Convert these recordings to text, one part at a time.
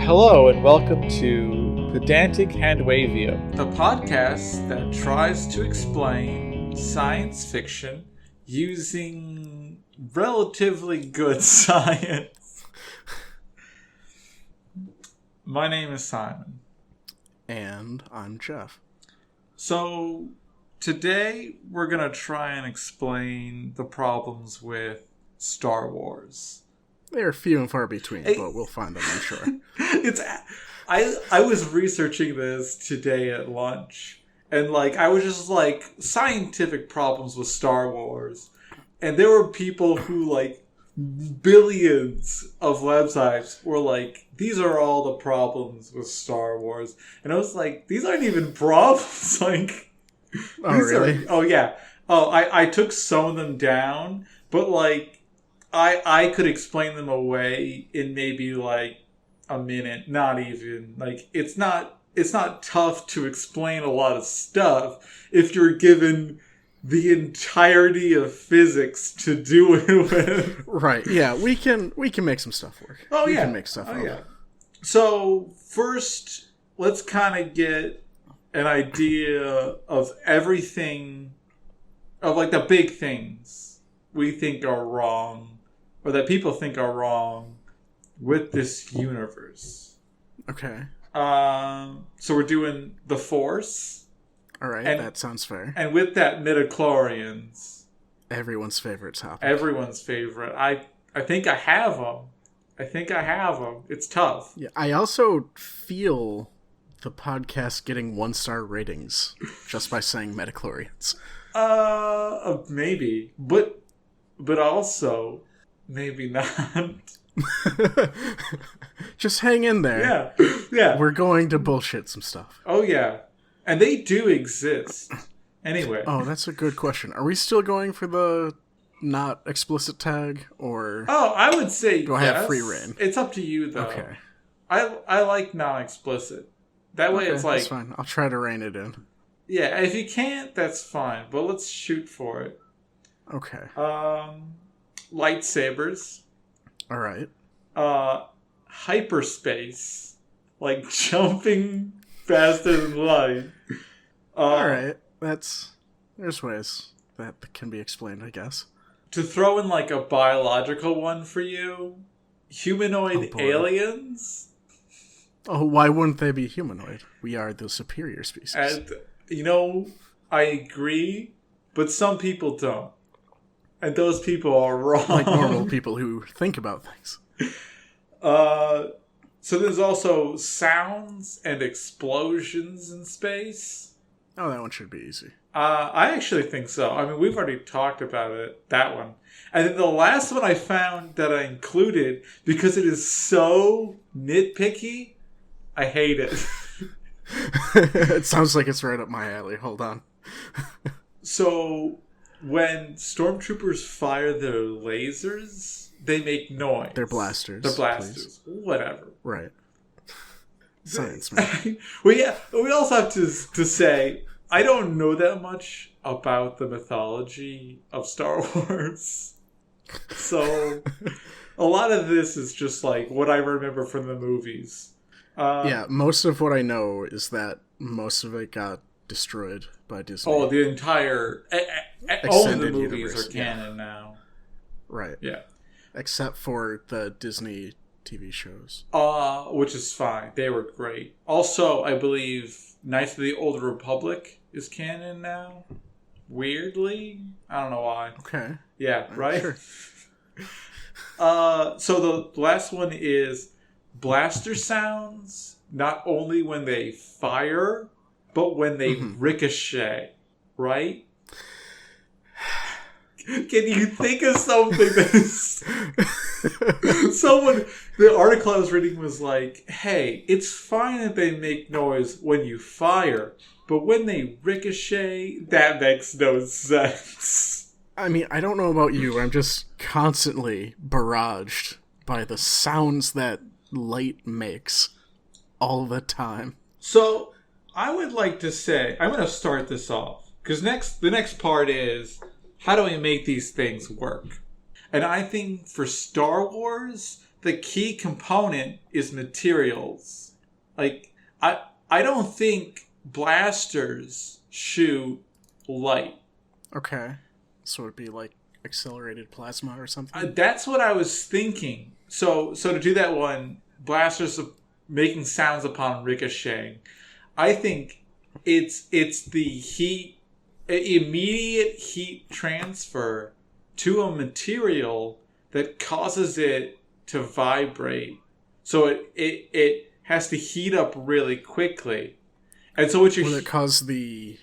Hello and welcome to Pedantic Handwavium, the podcast that tries to explain science fiction using relatively good science. My name is Simon. And I'm Geoff. So, today we're going to try and explain the problems with Star Wars. They're few and far between, but we'll find them, I'm sure. I was researching this today at lunch, and I was just scientific problems with Star Wars, and there were people who billions of websites were these are all the problems with Star Wars, and I was these aren't even problems. Oh, really? I took some of them down, but I could explain them away in maybe a minute, not even. It's not tough to explain a lot of stuff if you're given the entirety of physics to do it with. Right, yeah, we can make some stuff work. We can make stuff up. Yeah. So, first, let's kind of get an idea of everything, of the big things we think are wrong, or that people think are wrong with this universe. Okay. So we're doing the Force. All right, that sounds fair. And with that, midichlorians. Everyone's favorite topic. Everyone's favorite. I think I have them. It's tough. Yeah, I also feel the podcast getting 1-star ratings just by saying midichlorians. Maybe. But also, maybe not. Just hang in there. Yeah. We're going to bullshit some stuff. Oh, yeah. And they do exist. Anyway. Oh, that's a good question. Are we still going for the not explicit tag, or... Oh, I would say do I have free reign? It's up to you, though. Okay. I like non-explicit. That way it's that's fine. I'll try to rein it in. Yeah, if you can't, that's fine. But let's shoot for it. Okay. Lightsabers. All right. Hyperspace. Jumping faster than light. All right. There's ways that can be explained, I guess. To throw in a biological one for you, humanoid aliens. Oh, why wouldn't they be humanoid? We are the superior species. And, I agree, but some people don't. And those people are wrong. Like normal people who think about things. So there's also sounds and explosions in space. Oh, that one should be easy. I actually think so. I mean, we've already talked about it, that one. And then the last one I found that I included, because it is so nitpicky, I hate it. It sounds like it's right up my alley. Hold on. So, when stormtroopers fire their lasers, they make noise. They're blasters. Please. Whatever. Right. Science, man. We also have to say, I don't know that much about the mythology of Star Wars. So, a lot of this is just what I remember from the movies. Yeah, most of what I know is that most of it got destroyed by Disney. Oh, the entire... all of the movies are canon now. Right. Yeah. Except for the Disney TV shows. Which is fine. They were great. Also, I believe Knights of the Old Republic is canon now. Weirdly. I don't know why. Okay. Yeah, right? Sure. So the last one is blaster sounds, not only when they fire, but when they ricochet, right? Can you think of something that is... The article I was reading was hey, it's fine if they make noise when you fire, but when they ricochet, that makes no sense. I mean, I don't know about you, I'm just constantly barraged by the sounds that light makes all the time. So, I would like to say, I'm going to start this off, because the next part is, how do we make these things work? And I think for Star Wars, the key component is materials. Like, I don't think blasters shoot light. Okay. So it'd be like accelerated plasma or something? That's what I was thinking. So to do that one, blasters are making sounds upon ricocheting. I think it's the heat, immediate heat transfer to a material that causes it to vibrate. So it has to heat up really quickly. And so what you're... Will it cause the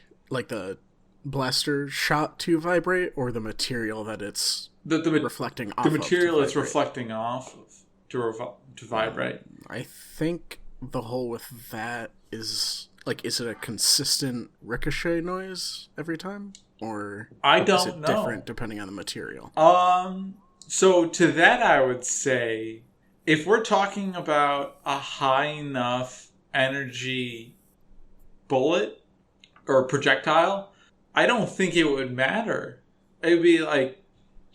blaster shot to vibrate, or the material that it's reflecting off of? The material it's reflecting off of to vibrate. I think the whole with that is... Like, is it a consistent ricochet noise every time? Or I don't is it know. Different depending on the material? So to that I would say, if we're talking about a high enough energy bullet or projectile, I don't think it would matter. It would be like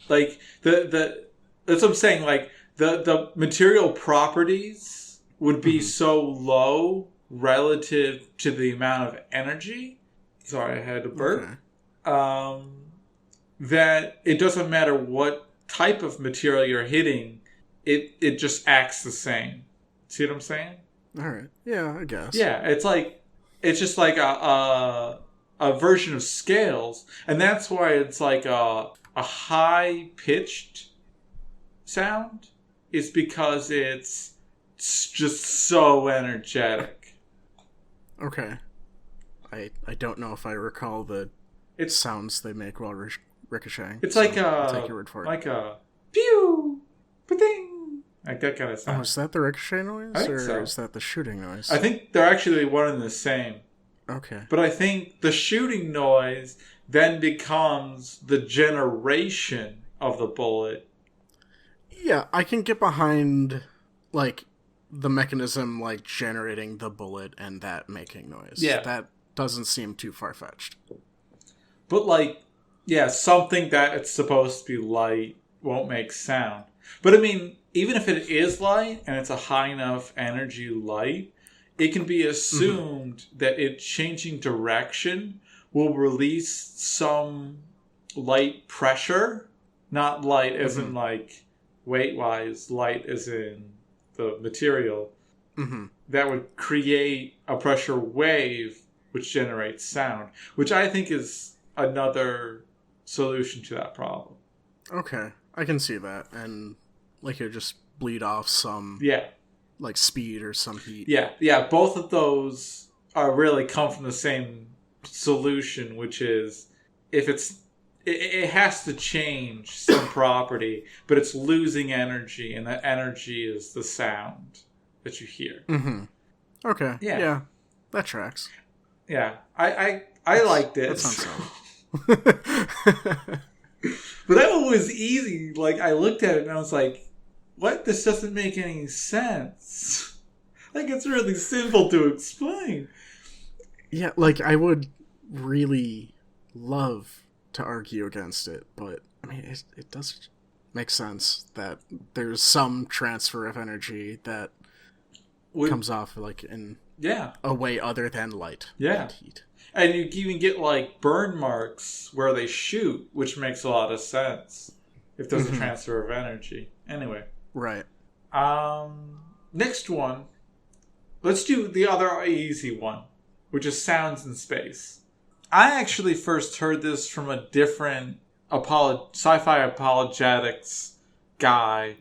the that's what I'm saying, like the material properties would be so low relative to the amount of energy. Sorry, I had to burp. Okay. That it doesn't matter what type of material you're hitting, it just acts the same. See what I'm saying? All right. Yeah, I guess. Yeah, it's just like a version of scales, and that's why it's like a high pitched sound. Is because it's just so energetic. Okay. I don't know if I recall the sounds they make while ricocheting. It's like I'll take your word for it. Like a pew, pa-ding, like that kind of sound. Oh, is that the ricochet noise, or so. Is that the shooting noise? I think they're actually one and the same. Okay. But I think the shooting noise then becomes the generation of the bullet. Yeah, I can get behind, like, the mechanism, like, generating the bullet and that making noise. Yeah. That doesn't seem too far-fetched. But, like, yeah, something that it's supposed to be light won't make sound. But, I mean, even if it is light and it's a high enough energy light, it can be assumed that it changing direction will release some light pressure. Not light as in, like, weight-wise, light as in the material. That would create a pressure wave which generates sound, which I think is another solution to that problem. Okay, I can see that. And, like, it just bleed off some... Yeah. Like, speed or some heat. Yeah, both of those are really come from the same solution, which is if it has to change some property, but it's losing energy, and that energy is the sound that you hear. Okay. Yeah. That tracks. Yeah. I liked it. That sounds so. But that one was easy. Like, I looked at it and I was like, what? This doesn't make any sense. Like, it's really simple to explain. Yeah, like, I would really love to argue against it, but, I mean, it does make sense that there's some transfer of energy that comes off, like, in a way other than light and heat. And you even get, like, burn marks where they shoot, which makes a lot of sense if there's a transfer of energy. Anyway. Right. Next one. Let's do the other easy one, which is sounds in space. I actually first heard this from a different sci-fi apologetics guy.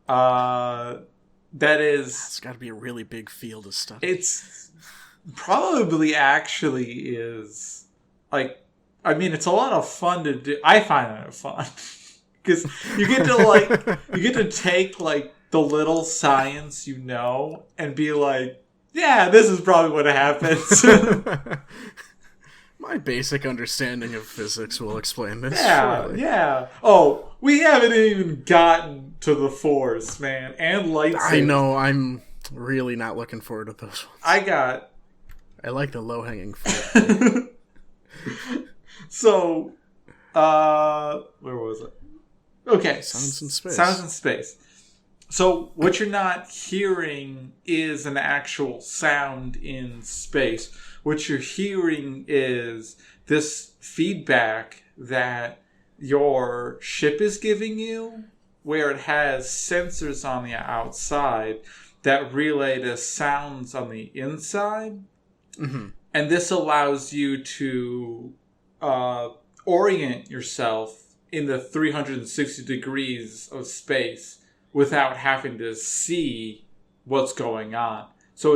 That is... It's got to be a really big field of study. It's probably actually is. Like, I mean, it's a lot of fun to do. I find it fun. Because you get to take, like, the little science you know and be like, yeah, this is probably what happens. My basic understanding of physics will explain this. Yeah. Oh, we haven't even gotten to the Force, man, and lightsabers. I know, I'm really not looking forward to those ones. I like the low-hanging fruit. So, where was it? Okay. Sounds in space. Sounds in space. So what you're not hearing is an actual sound in space. What you're hearing is this feedback that your ship is giving you, where it has sensors on the outside that relay the sounds on the inside. Mm-hmm. And this allows you to orient yourself in the 360 degrees of space without having to see what's going on. So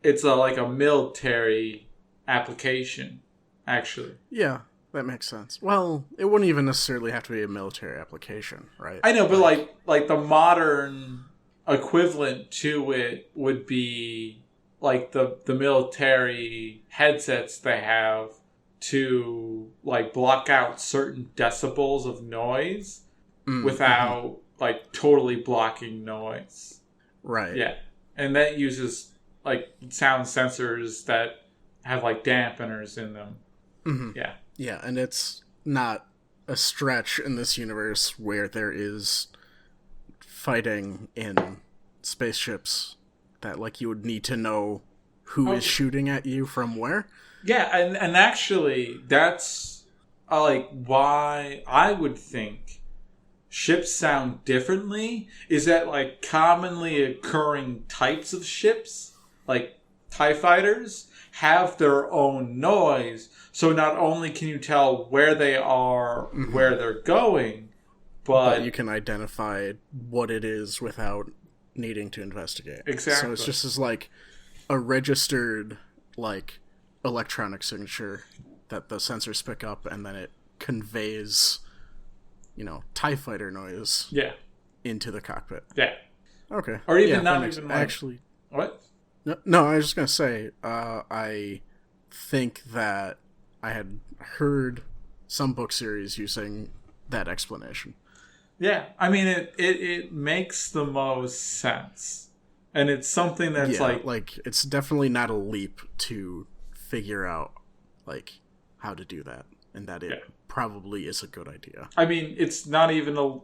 it's like a military application, actually. Yeah, that makes sense. Well, it wouldn't even necessarily have to be a military application, right? I know, but like the modern equivalent to it would be like the military headsets they have to like block out certain decibels of noise without like totally blocking noise. Right. Yeah. And that uses like sound sensors that have like dampeners in them. Mm-hmm. Yeah. Yeah, and it's not a stretch in this universe where there is fighting in spaceships that like you would need to know who is shooting at you from where. Yeah, and actually that's like why I would think ships sound differently is that like commonly occurring types of ships, like TIE fighters, have their own noise. So not only can you tell where they are, where they're going, but you can identify what it is without needing to investigate. Exactly. So it's just as like a registered like electronic signature that the sensors pick up, and then it conveys, TIE fighter noise into the cockpit. Yeah. Okay. Or even not even like... Actually... What? No, I was just going to say, I think that I had heard some book series using that explanation. Yeah. I mean, it makes the most sense. And it's something that's like it's definitely not a leap to figure out like how to do that, and that it probably is a good idea. I mean, it's not even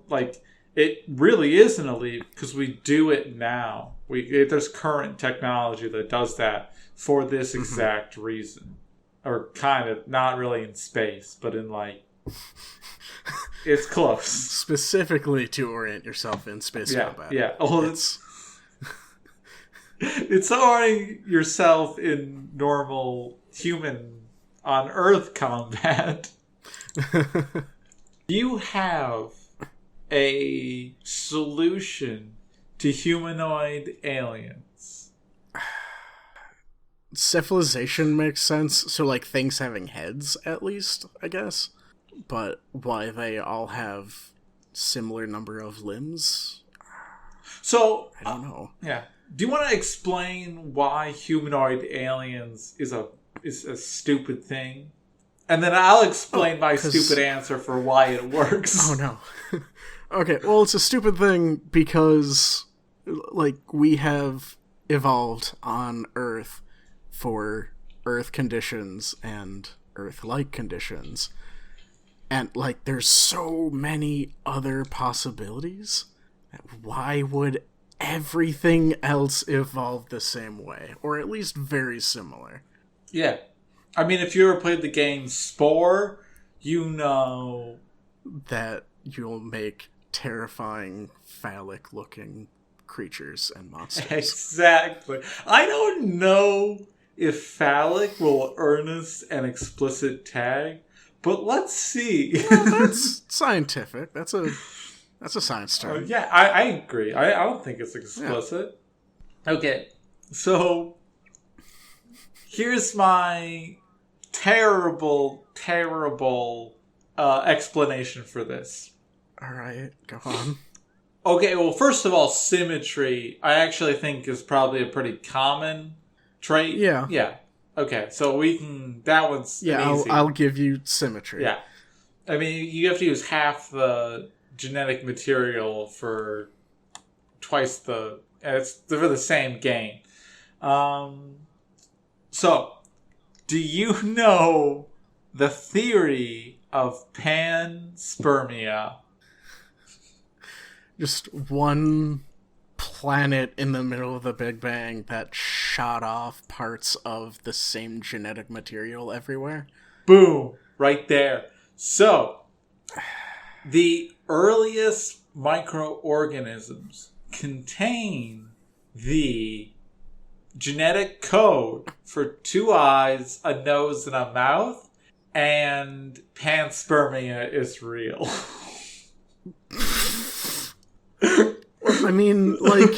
it really isn't a leap because we do it now. There's current technology that does that for this exact reason, or kind of not really in space, but in like it's close. Specifically to orient yourself in space combat. Yeah. Oh, it's orienting yourself in normal human on Earth combat. You have a solution to humanoid aliens. Civilization makes sense. So like things having heads, at least, I guess. But why they all have similar number of limbs? So I don't know. Yeah. Do you want to explain why humanoid aliens is a stupid thing? And then I'll explain my stupid answer for why it works. Oh, no. Okay, well, it's a stupid thing because, like, we have evolved on Earth for Earth conditions and Earth-like conditions. And, like, there's so many other possibilities. Why would everything else evolve the same way? Or at least very similar. Yeah. I mean, if you ever played the game Spore, you know that you'll make terrifying, phallic-looking creatures and monsters. Exactly. I don't know if phallic will earn us an explicit tag, but let's see. Well, that's scientific. That's a science term. Yeah, I agree. I don't think it's explicit. Yeah. Okay, so here's my terrible explanation for this. All right, go on. Okay, well, first of all, symmetry, I actually think is probably a pretty common trait. Yeah. Yeah. Okay, so we can... That one's easy. I'll give you symmetry. Yeah. I mean, you have to use half the genetic material for twice the... It's for the same gain. So, do you know the theory of panspermia? Just one planet in the middle of the Big Bang that shot off parts of the same genetic material everywhere? Boom! Right there. So, the earliest microorganisms contain the genetic code for 2 eyes, a nose, and a mouth, and panspermia is real. I mean, like,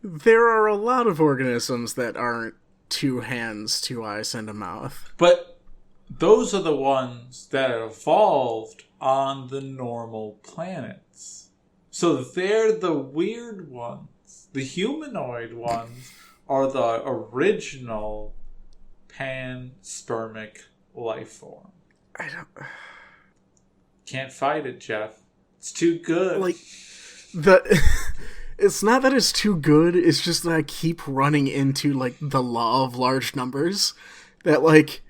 there are a lot of organisms that aren't 2 hands, 2 eyes, and a mouth. But those are the ones that evolved on the normal planets. So they're the weird ones. The humanoid ones are the original panspermic life form. I don't... Can't fight it, Geoff. It's too good. Like, it's not that it's too good, it's just that I keep running into, like, the law of large numbers. That, like,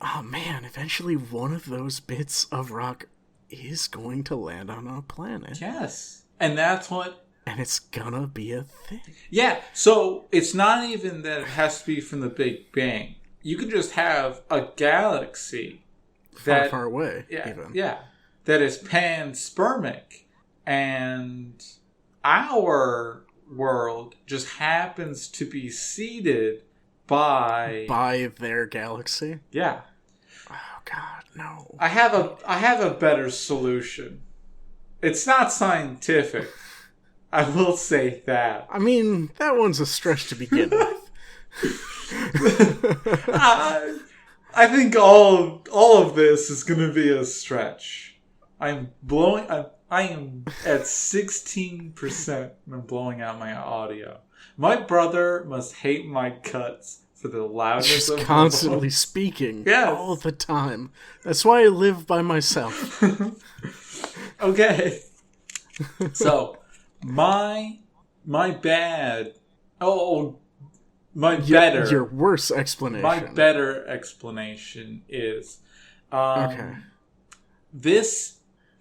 oh man, eventually one of those bits of rock is going to land on a planet. Yes. And that's what... And it's gonna be a thing. Yeah, so it's not even that it has to be from the Big Bang. You can just have a galaxy that... Far away, yeah, even. Yeah, that is panspermic. And our world just happens to be seeded by their galaxy? Yeah. Oh god, no. I have a better solution. It's not scientific. I will say that. I mean, that one's a stretch to begin with. I think all of this is going to be a stretch. I am at 16% and I'm blowing out my audio. My brother must hate my cuts for the loudness Just of constantly my voice. speaking. Yes. All the time. That's why I live by myself. Okay. So, my bad. Your worse explanation. My better explanation is okay.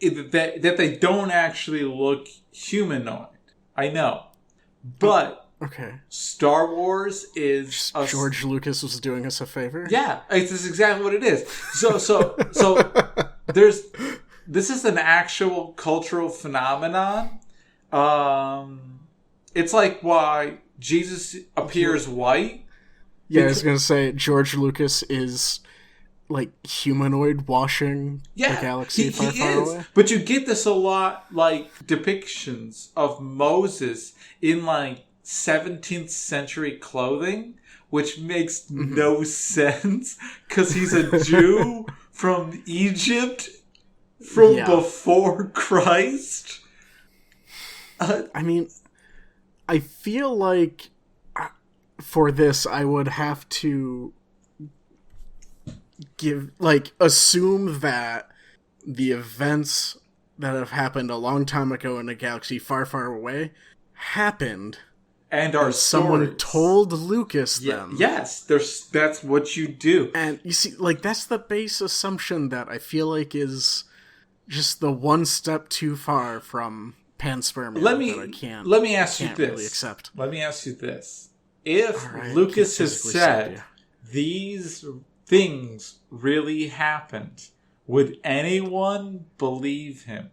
that they don't actually look humanoid. I know. But okay. Star Wars is George Lucas was doing us a favor? Yeah, it's exactly what it is. So this is an actual cultural phenomenon. It's like why Jesus appears white. Yeah, I was gonna say George Lucas is like humanoid washing the galaxy far away. But you get this a lot, like depictions of Moses in like 17th century clothing, which makes no sense because he's a Jew from Egypt from before Christ. I mean, I feel like for this I would have to assume that the events that have happened a long time ago in a galaxy far, far away happened. And our someone told Lucas them. Yes, that's what you do. And you see, like, that's the base assumption that I feel like is just the one step too far from panspermia. Let me ask you this. Really accept. Let me ask you this. If Lucas has said these things really happened, would anyone believe him?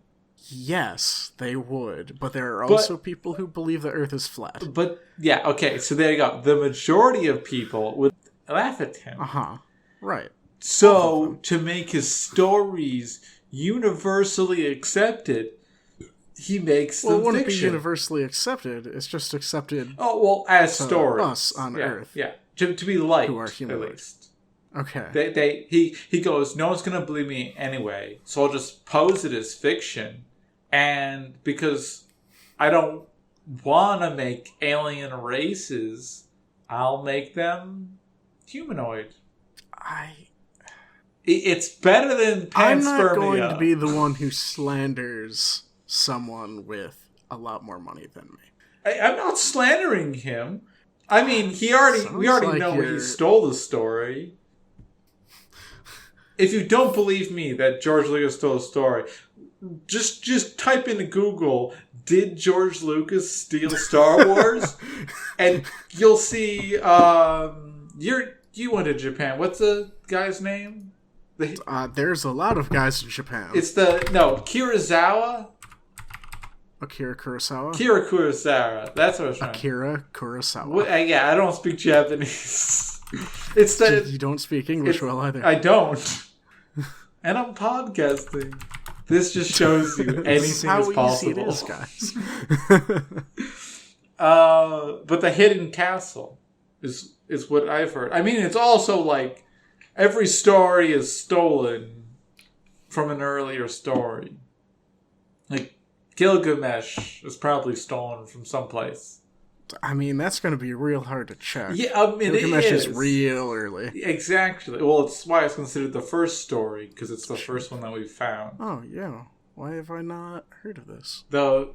Yes, they would. But there are also people who believe the Earth is flat. But, yeah, okay, so there you go. The majority of people would laugh at him. Uh-huh. Right. So, to make his stories universally accepted, he makes them fiction. Well, it wouldn't be universally accepted. It's just accepted as stories. Us on Earth. Yeah, to be liked, who are human, at least. Okay. He goes, no one's going to believe me anyway, so I'll just pose it as fiction. And because I don't want to make alien races, I'll make them humanoid. It's better than panspermia. I'm not going to be the one who slanders someone with a lot more money than me. I'm not slandering him. I mean, we already know he stole the story. if you don't believe me that George Lucas stole a story, just type into Google, did George Lucas steal Star Wars? And you'll see, you went to Japan. What's the guy's name? There's a lot of guys in Japan. It's Kurosawa? Akira Kurosawa? Akira Kurosawa. That's what I was trying Akira Kurosawa. I don't speak Japanese. You don't speak English well either. I don't. And I'm podcasting. This just shows you anything is possible. Easy it is, guys. But the hidden castle is what I've heard. I mean, it's also like every story is stolen from an earlier story. Like Gilgamesh is probably stolen from someplace. I mean, that's going to be real hard to check. Yeah, I mean, Gilgamesh is real early. Exactly. Well, it's why it's considered the first story, because it's the first one that we found. Oh, yeah. Why have I not heard of this? The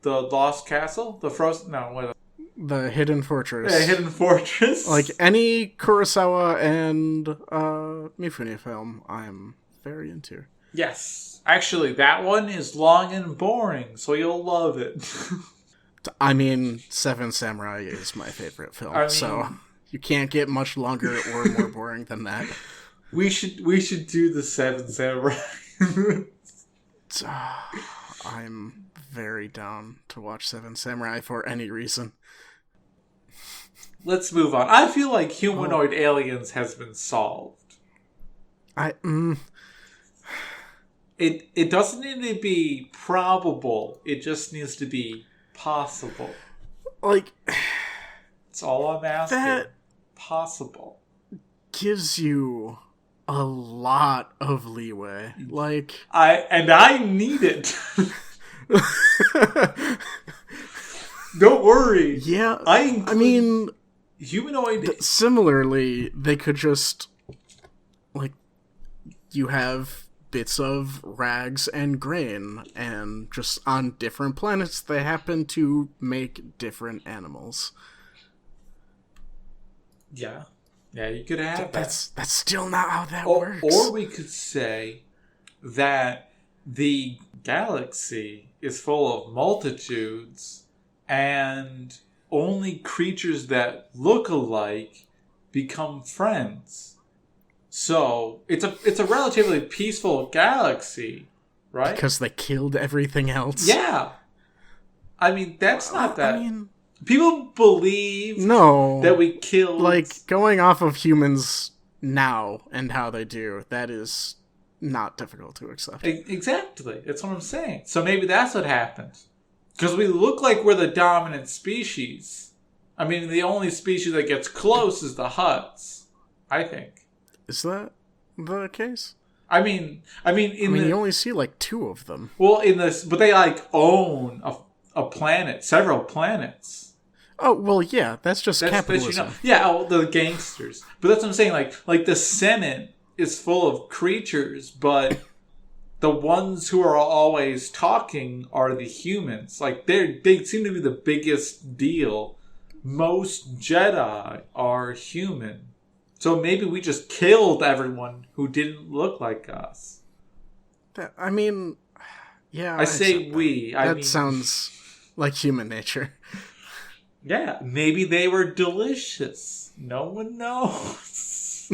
Lost Castle? The Frozen... No, what? The Hidden Fortress. Yeah, Hidden Fortress. Like any Kurosawa and Mifune film, I'm very into. Yes. Actually, that one is long and boring, so you'll love it. I mean, Seven Samurai is my favorite film, so you can't get much longer or more boring than that. We should do the Seven Samurai. I'm very down to watch Seven Samurai for any reason. Let's move on. I feel like humanoid aliens has been solved. It doesn't need to be probable. It just needs to be possible. Like, it's all I'm asking. That possible gives you a lot of leeway. Like, I need it. Don't worry. Yeah, I mean, humanoid. Similarly, they could just, like, you have bits of rags and grain, and just on different planets they happen to make different animals. Yeah, you could have that's still not how that works. Or we could say that the galaxy is full of multitudes, and only creatures that look alike become friends. So it's a relatively peaceful galaxy, right? Because they killed everything else. Yeah, I mean that's not that. I mean, people believe that we killed. Like, going off of humans now and how they do, that is not difficult to accept. Exactly, that's what I'm saying. So maybe that's what happened. Because we look like we're the dominant species. I mean, the only species that gets close is the Hutts, I think. Is that the case? I mean, you only see like 2 of them. Well, but they like own a planet, several planets. Oh well, yeah, that's capitalism. The gangsters. But that's what I'm saying. Like the Senate is full of creatures, but the ones who are always talking are the humans. Like they seem to be the biggest deal. Most Jedi are human. So maybe we just killed everyone who didn't look like us. I mean, yeah. I say we. That sounds like human nature. Yeah, maybe they were delicious. No one knows.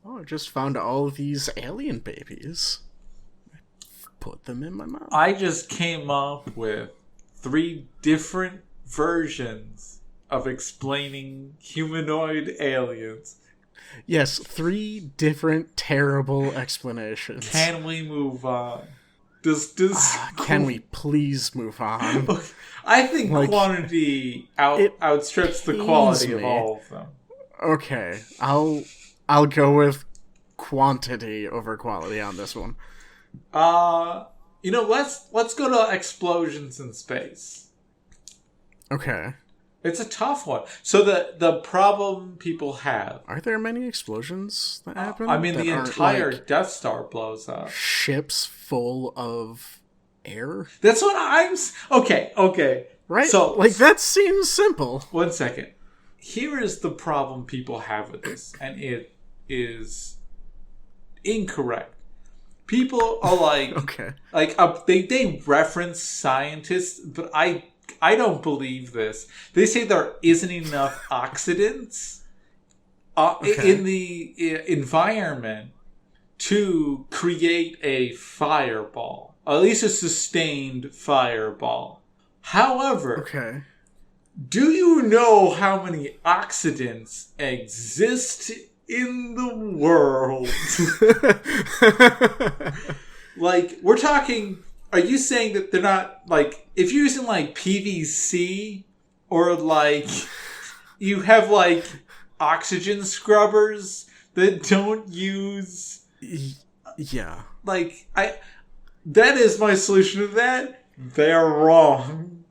I just found all of these alien babies. Put them in my mouth. I just came up with 3 different versions of explaining humanoid aliens. Yes, 3 different terrible explanations. Can we move on? Can we please move on? I think quantity outstrips the quality of all of them. Okay, I'll go with quantity over quality on this one. Let's go to explosions in space. Okay. It's a tough one. So the problem people have... Are there many explosions that happen? I mean, the entire Death Star blows up. Ships full of air? That's what I'm... Okay. Right? So, that seems simple. 1 second. here is the problem people have with this, and it is incorrect. People are like, Okay. They reference scientists, but I don't believe this. They say there isn't enough oxidants in the environment to create a fireball, at least a sustained fireball. However, do you know how many oxidants exist in the world? Like, we're talking, are you saying that they're not, like, if you're using, like, PVC, or, like, you have, like, oxygen scrubbers that don't use... Yeah. Like, that is my solution to that. They're wrong.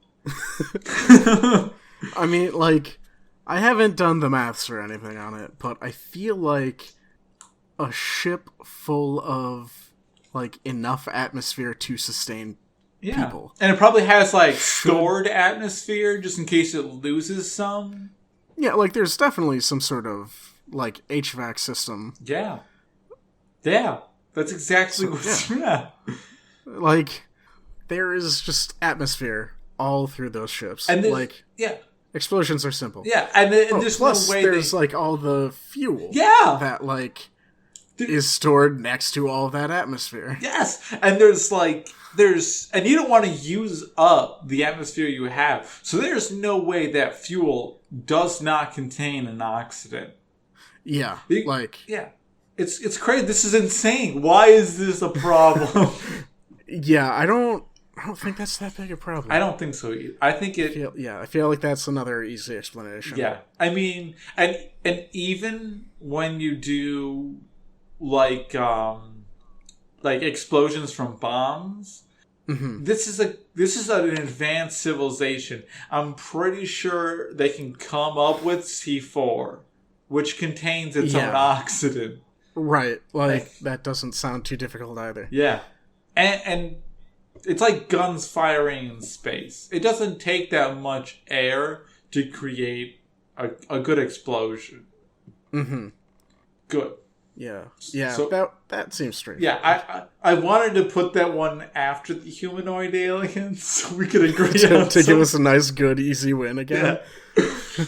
I mean, like, I haven't done the maths or anything on it, but I feel like a ship full of, like, enough atmosphere to sustain people. And it probably has, like, stored atmosphere just in case it loses some. Yeah, like, there's definitely some sort of, like, HVAC system. Yeah. Yeah. That's exactly what's... Yeah. Like, there is just atmosphere all through those ships. And like, yeah. Explosions are simple. Yeah, and there's plus, no way there's, like, all the fuel. Yeah! That, like... is stored next to all that atmosphere. Yes, and and you don't want to use up the atmosphere you have. So there's no way that fuel does not contain an oxidant. Yeah, yeah, it's crazy. This is insane. Why is this a problem? Yeah, I don't think that's that big a problem. I don't think so either. I think I feel like that's another easy explanation. Yeah, I mean, and even when you do like explosions from bombs, this is an advanced civilization. I'm pretty sure they can come up with C4, which contains its own oxidant. Right, like that doesn't sound too difficult either. Yeah, and it's like guns firing in space. It doesn't take that much air to create a good explosion. Good. Yeah. So, that seems strange. Yeah, I wanted to put that one after the humanoid aliens so we could agree on to give us a nice, good, easy win again. Yeah.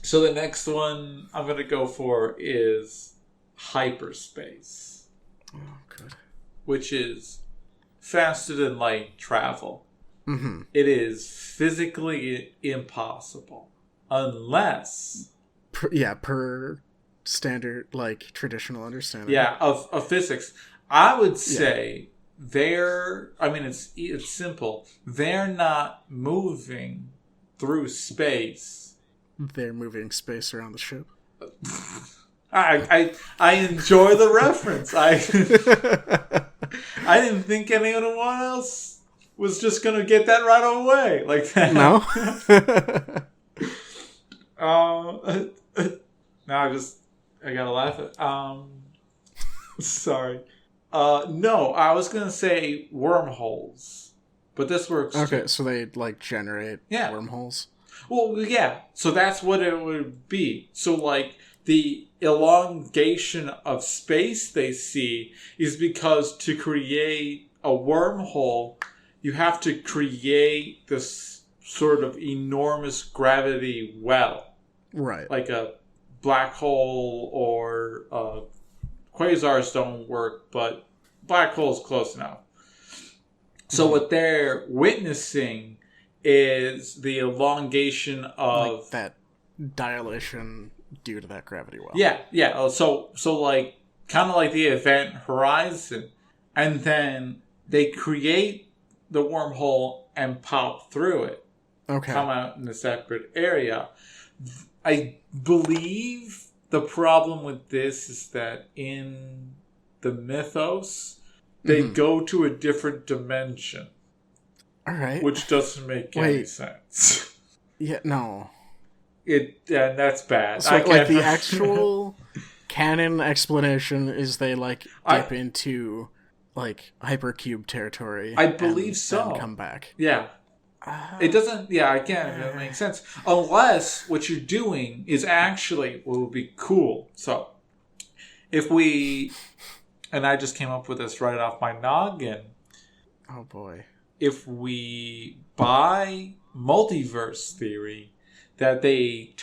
So the next one I'm going to go for is hyperspace. Oh, good. Which is faster than light travel. It is physically impossible unless... per standard, like, traditional understanding. Yeah, of physics. I would say it's simple. They're not moving through space. They're moving space around the ship. I enjoy the reference. I didn't think anyone else was just gonna get that right away like that. No. I gotta laugh at. Sorry. No, I was gonna say wormholes, but this works. Okay, too. so they like generate wormholes. Well, yeah. So that's what it would be. So like the elongation of space they see is because to create a wormhole, you have to create this sort of enormous gravity well, right? Like a black hole or quasars don't work, but black hole is close enough. So what they're witnessing is the elongation of like that dilation due to that gravity well. Yeah. So like kind of like the event horizon, and then they create the wormhole and pop through it. Okay. Come out in a separate area. I believe the problem with this is that in the mythos, they go to a different dimension. All right. Which doesn't make any sense. Yeah, no. And that's bad. So, like, the actual canon explanation is they, like, dip into, like, hypercube territory. I believe so. And come back. Yeah. It doesn't, again, that makes sense. Unless what you're doing is actually what would be cool. So, if we, and I just came up with this right off my noggin. Oh boy. If we buy multiverse theory, that they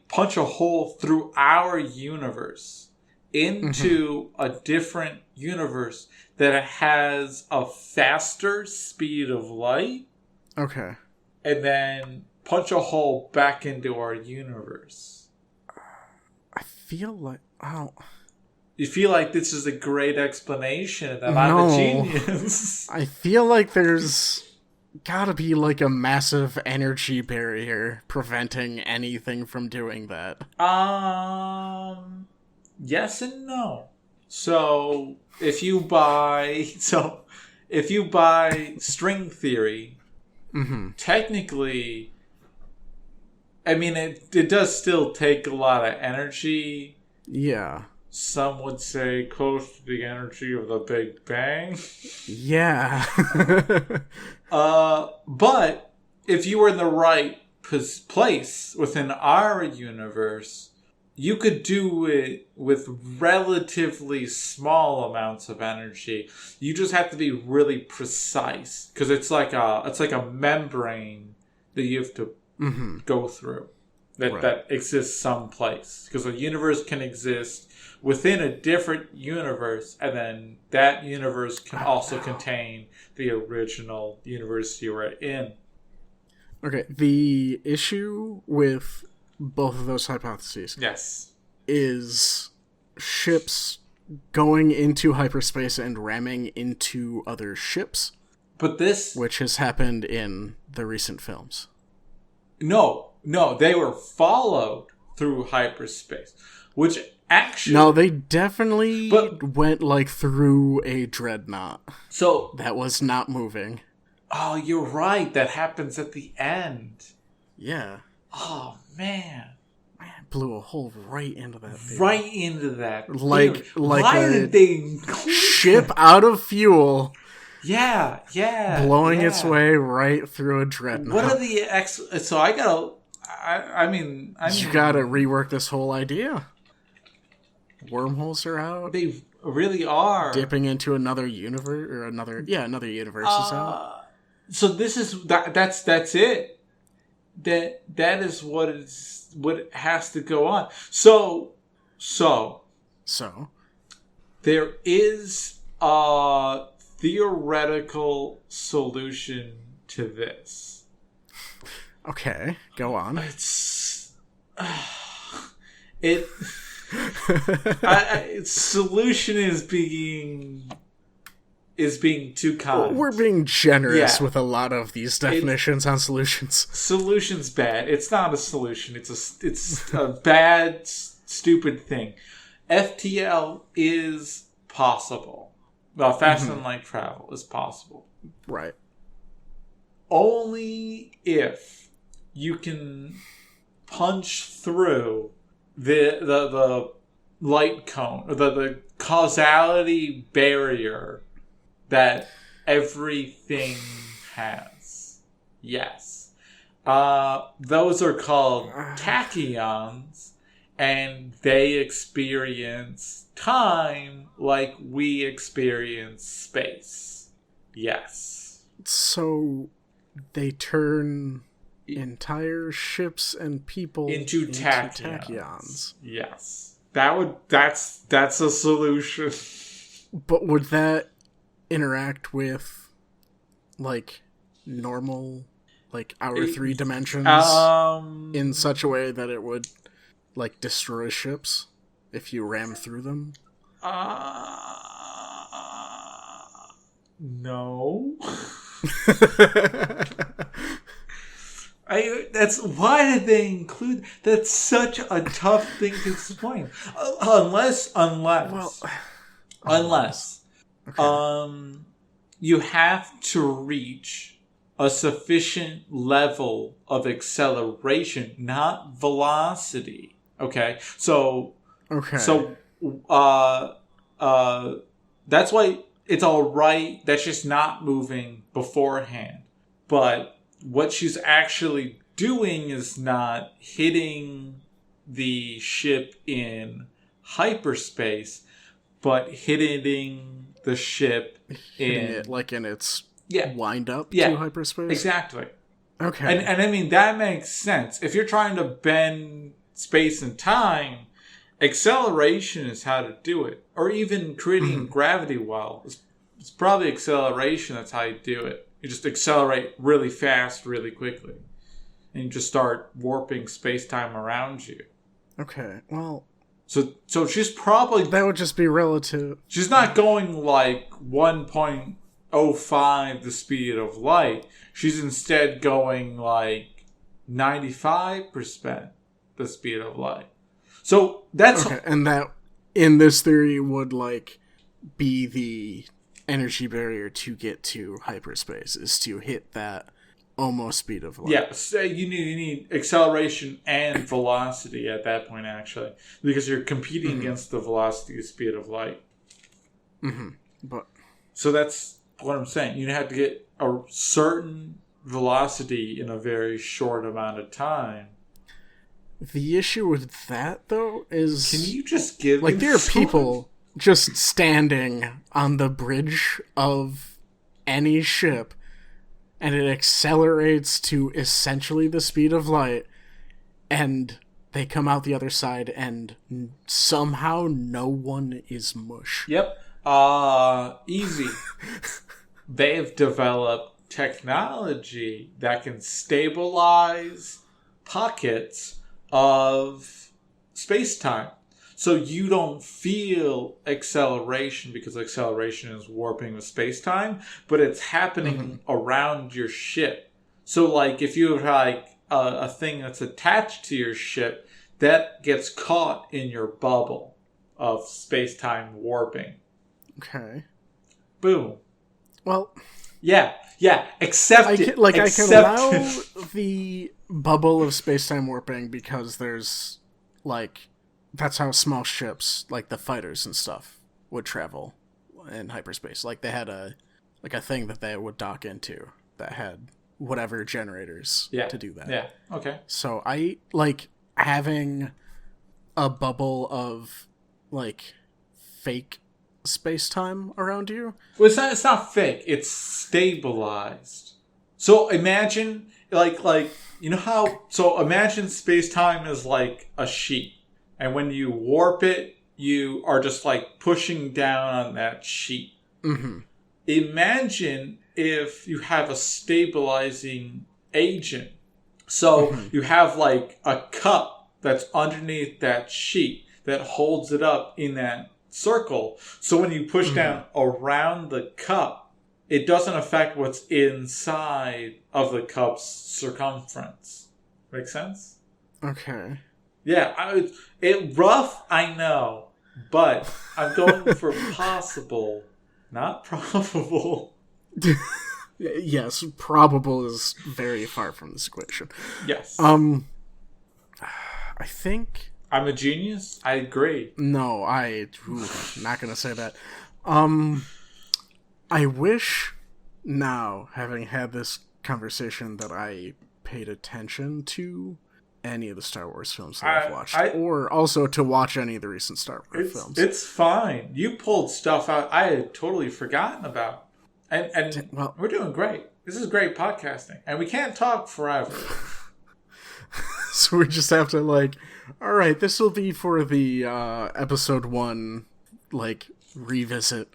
punch a hole through our universe into a different universe that has a faster speed of light. Okay. And then punch a hole back into our universe. I feel like... Oh. You feel like this is a great explanation that I'm a genius. I feel like there's gotta be like a massive energy barrier preventing anything from doing that. Yes and no. So if you buy string theory, technically, I mean it does still take a lot of energy. Yeah. Some would say close to the energy of the Big Bang. Yeah. But if you were in the right place within our universe, you could do it with relatively small amounts of energy. You just have to be really precise because it's like a membrane that you have to go through that exists someplace. Because a universe can exist within a different universe, and then that universe can also contain the original universe you were in. Okay, the issue with both of those hypotheses is ships going into hyperspace and ramming into other ships. But this... which has happened in the recent films. No, they were followed through hyperspace, which actually... No, they definitely went, like, through a dreadnought. So... that was not moving. Oh, you're right. That happens at the end. Yeah. Oh, man. Blew a hole right into that thing. Right into that. Like why did they include ship out of fuel? Yeah. Blowing its way right through a dreadnought. What are the So I gotta... I mean... You gotta rework this whole idea. Wormholes are out. They really are. Dipping into another universe, or another universe is out. So this is... That's it. That is what has to go on. So there is a theoretical solution to this. Okay, go on. Solution is being too kind. We're being generous with a lot of these definitions on solutions. Solution's bad. It's not a solution. It's a bad, stupid thing. FTL is possible. Faster than light travel is possible. Right. Only if you can punch through the light cone, or the causality barrier that everything has. Yes. Those are called tachyons, and they experience time like we experience space. Yes. So they turn entire ships and people into tachyons. Yes. That's a solution. But would that interact with, like, normal, like, our 3 dimensions in such a way that it would, like, destroy ships if you ram through them? No. Why did they include... That's such a tough thing to explain. Unless... Okay. You have to reach a sufficient level of acceleration, not velocity. Okay? So that's why it's alright that's just not moving beforehand. but what she's actually doing is not hitting the ship in hyperspace, but hitting the ship Hitting it like in its wind up to hyperspace? Exactly. Okay. And I mean, that makes sense. If you're trying to bend space and time, acceleration is how to do it. Or even creating gravity well. It's probably acceleration that's how you do it. You just accelerate really fast, really quickly. And you just start warping space-time around you. Okay, well... So she's probably... That would just be relative. She's not going like 1.05 the speed of light. She's instead going like 95% the speed of light. So that's... Okay, and that, in this theory, would like be the energy barrier to get to hyperspace, is to hit that almost speed of light. Yeah, so you need acceleration and velocity at that point, actually, because you're competing against the velocity and speed of light. But so that's what I'm saying. You have to get a certain velocity in a very short amount of time. The issue with that, though, is... Can you just give like, me there are people just standing on the bridge of any ship, and it accelerates to essentially the speed of light, and they come out the other side, and somehow no one is mush. Yep. Easy. They've developed technology that can stabilize pockets of space-time. So you don't feel acceleration because acceleration is warping with space-time, but it's happening around your ship. So like if you have like a thing that's attached to your ship, that gets caught in your bubble of space-time warping. Okay. Boom. Well... Yeah, accept it. I can allow the bubble of space-time warping because there's, like... That's how small ships, like the fighters and stuff, would travel in hyperspace. Like, they had a thing that they would dock into that had whatever generators to do that. Yeah, okay. So I like having a bubble of, like, fake space-time around you. Well, it's not fake. It's stabilized. So imagine, like you know how... So imagine space-time is like a sheet. And when you warp it, you are just like pushing down on that sheet. Imagine if you have a stabilizing agent. So you have like a cup that's underneath that sheet that holds it up in that circle. So when you push down around the cup, it doesn't affect what's inside of the cup's circumference. Make sense? Okay. Yeah, it rough, I know, but I'm going for possible, not probable. Yes, probable is very far from this equation. Yes. I think... I'm a genius? I agree. No, not gonna say that. I wish now, having had this conversation, that I paid attention to any of the Star Wars films that I've watched, or also to watch any of the recent Star Wars films. It's fine. You pulled stuff out I had totally forgotten about. And well, we're doing great. This is great podcasting. And we can't talk forever. So we just have to, like, alright, this will be for the episode 1, like, revisit.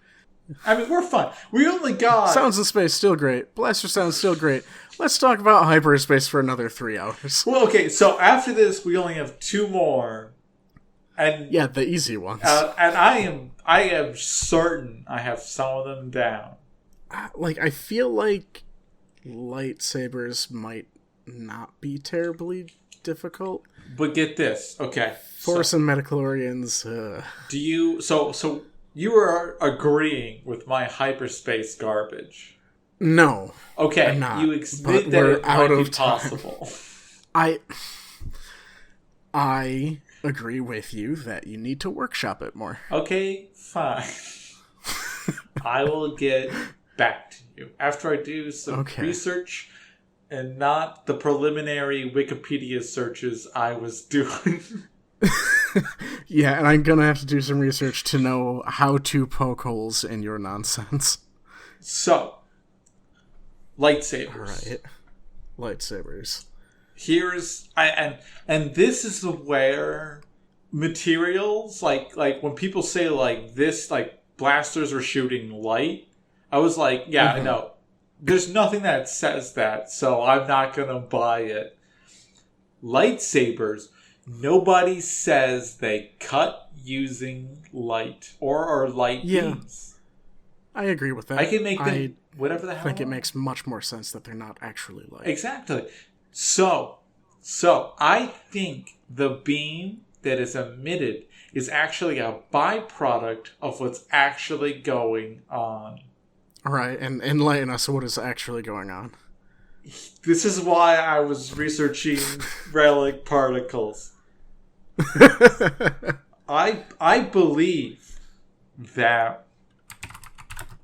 I mean, we're fun. We only got... Sounds of Space, still great. Blaster sounds still great. Let's talk about hyperspace for another 3 hours. Well, okay, so after this, we only have 2 more. And yeah, the easy ones. And I am certain I have some of them down. Like, I feel like lightsabers might not be terribly difficult. But get this, okay. Force and midichlorians. Do you... So you are agreeing with my hyperspace garbage. No. Okay, I'm not, you admit that it might be possible. I agree with you that you need to workshop it more. Okay, fine. I will get back to you. After I do some research, and not the preliminary Wikipedia searches I was doing. Yeah, and I'm gonna have to do some research to know how to poke holes in your nonsense. So, lightsabers. Right. Lightsabers. And this is where materials like when people say like this, like blasters are shooting light, I was like, yeah, I know. There's nothing that says that, so I'm not gonna buy it. Lightsabers, nobody says they cut using light or are light beams. I agree with that. I can make them whatever the hell. I think it makes much more sense that they're not actually light. Exactly. So I think the beam that is emitted is actually a byproduct of what's actually going on. All right, and enlighten us what is actually going on. This is why I was researching relic particles. I believe that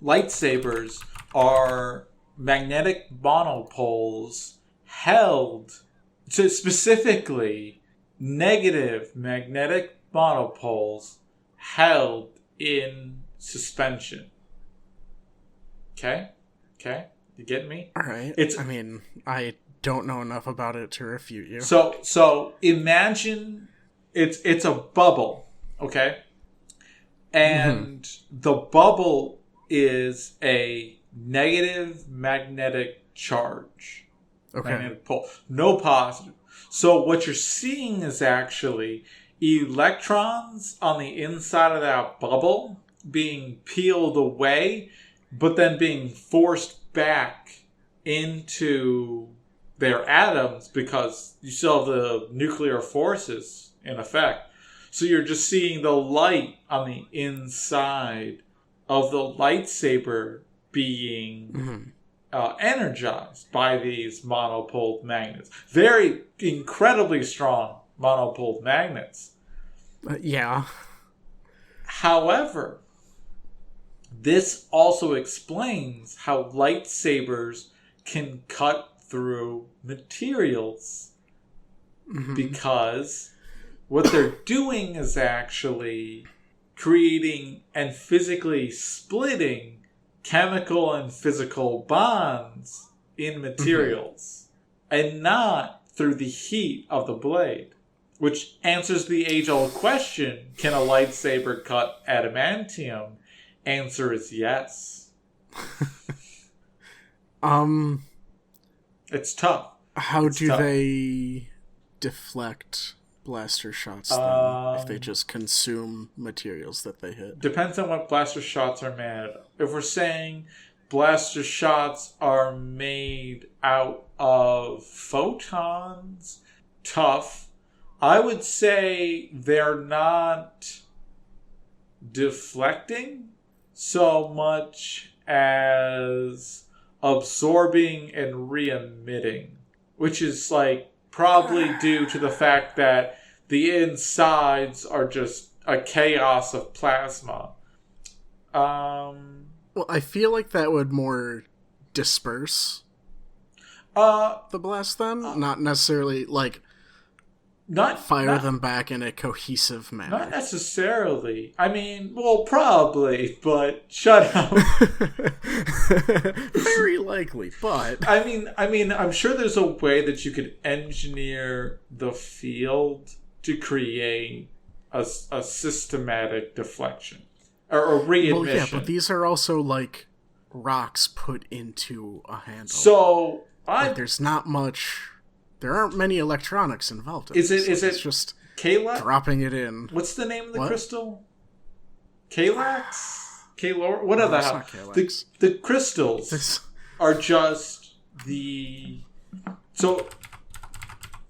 lightsabers are magnetic monopoles held, so specifically negative magnetic monopoles held in suspension. Okay? You get me? All right. I don't know enough about it to refute you. So imagine it's a bubble, okay? And the bubble is a negative magnetic charge. Okay. Magnetic pole. No positive. So what you're seeing is actually electrons on the inside of that bubble being peeled away, but then being forced back into their atoms because you still have the nuclear forces in effect. So you're just seeing the light on the inside of the lightsaber being energized by these monopole magnets. Very incredibly strong monopole magnets. Yeah. However, this also explains how lightsabers can cut through materials. Because what they're doing is actually creating and physically splitting chemical and physical bonds in materials. And not through the heat of the blade. Which answers the age-old question, can a lightsaber cut adamantium? Answer is yes. It's tough. How do they deflect blaster shots then, if they just consume materials that they hit? Depends on what blaster shots are made. If we're saying blaster shots are made out of photons, tough. I would say they're not deflecting so much as absorbing and re-emitting, which is like probably due to the fact that the insides are just a chaos of plasma. Well, I feel like that would more disperse the blast then, not necessarily like fire them back in a cohesive manner. Not necessarily. I mean, well, probably, but shut up. Very likely, but I mean, I'm sure there's a way that you could engineer the field to create a systematic deflection or a re-admission. Well, yeah, but these are also like rocks put into a handle. So there's not much. There aren't many electronics involved in this. Is it just Kalax? Dropping it in. What's the name of the crystal? Kalax? Kalor? Whatever the hell. The crystals are just the... So,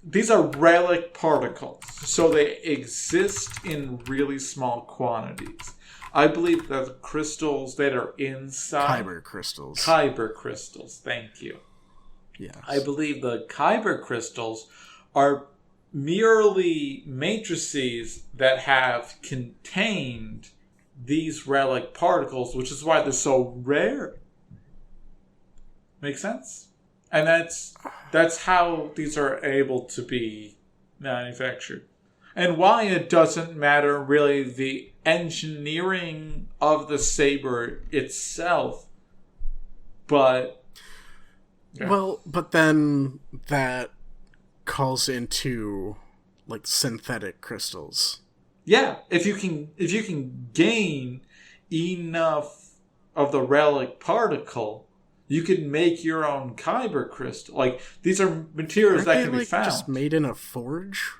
these are relic particles. So they exist in really small quantities. I believe that the crystals that are inside... Kyber crystals. Kyber crystals, thank you. Yes. I believe the Kyber crystals are merely matrices that have contained these relic particles, which is why they're so rare. Make sense? And that's how these are able to be manufactured. And why it doesn't matter really the engineering of the saber itself, but... Yeah. Well, but then that calls into, like, synthetic crystals. Yeah, if you can gain enough of the relic particle, you can make your own kyber crystal. Like, these are materials that can be found. Just made in a forge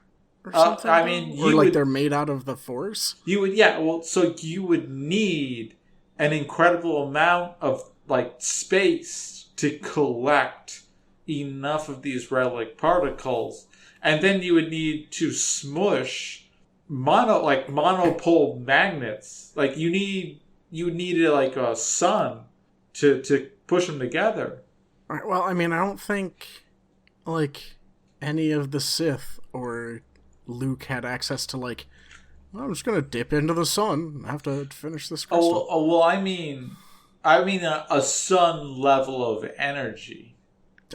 or something? I mean, or like they're made out of the Force? So you would need an incredible amount of, like, space to collect enough of these relic particles, and then you would need to smush monopole magnets. Like, you needed like a sun to push them together. Right, well, I mean, I don't think like any of the Sith or Luke had access to, like, well, I'm just gonna dip into the sun. I have to finish this crystal. Well, I mean a sun level of energy.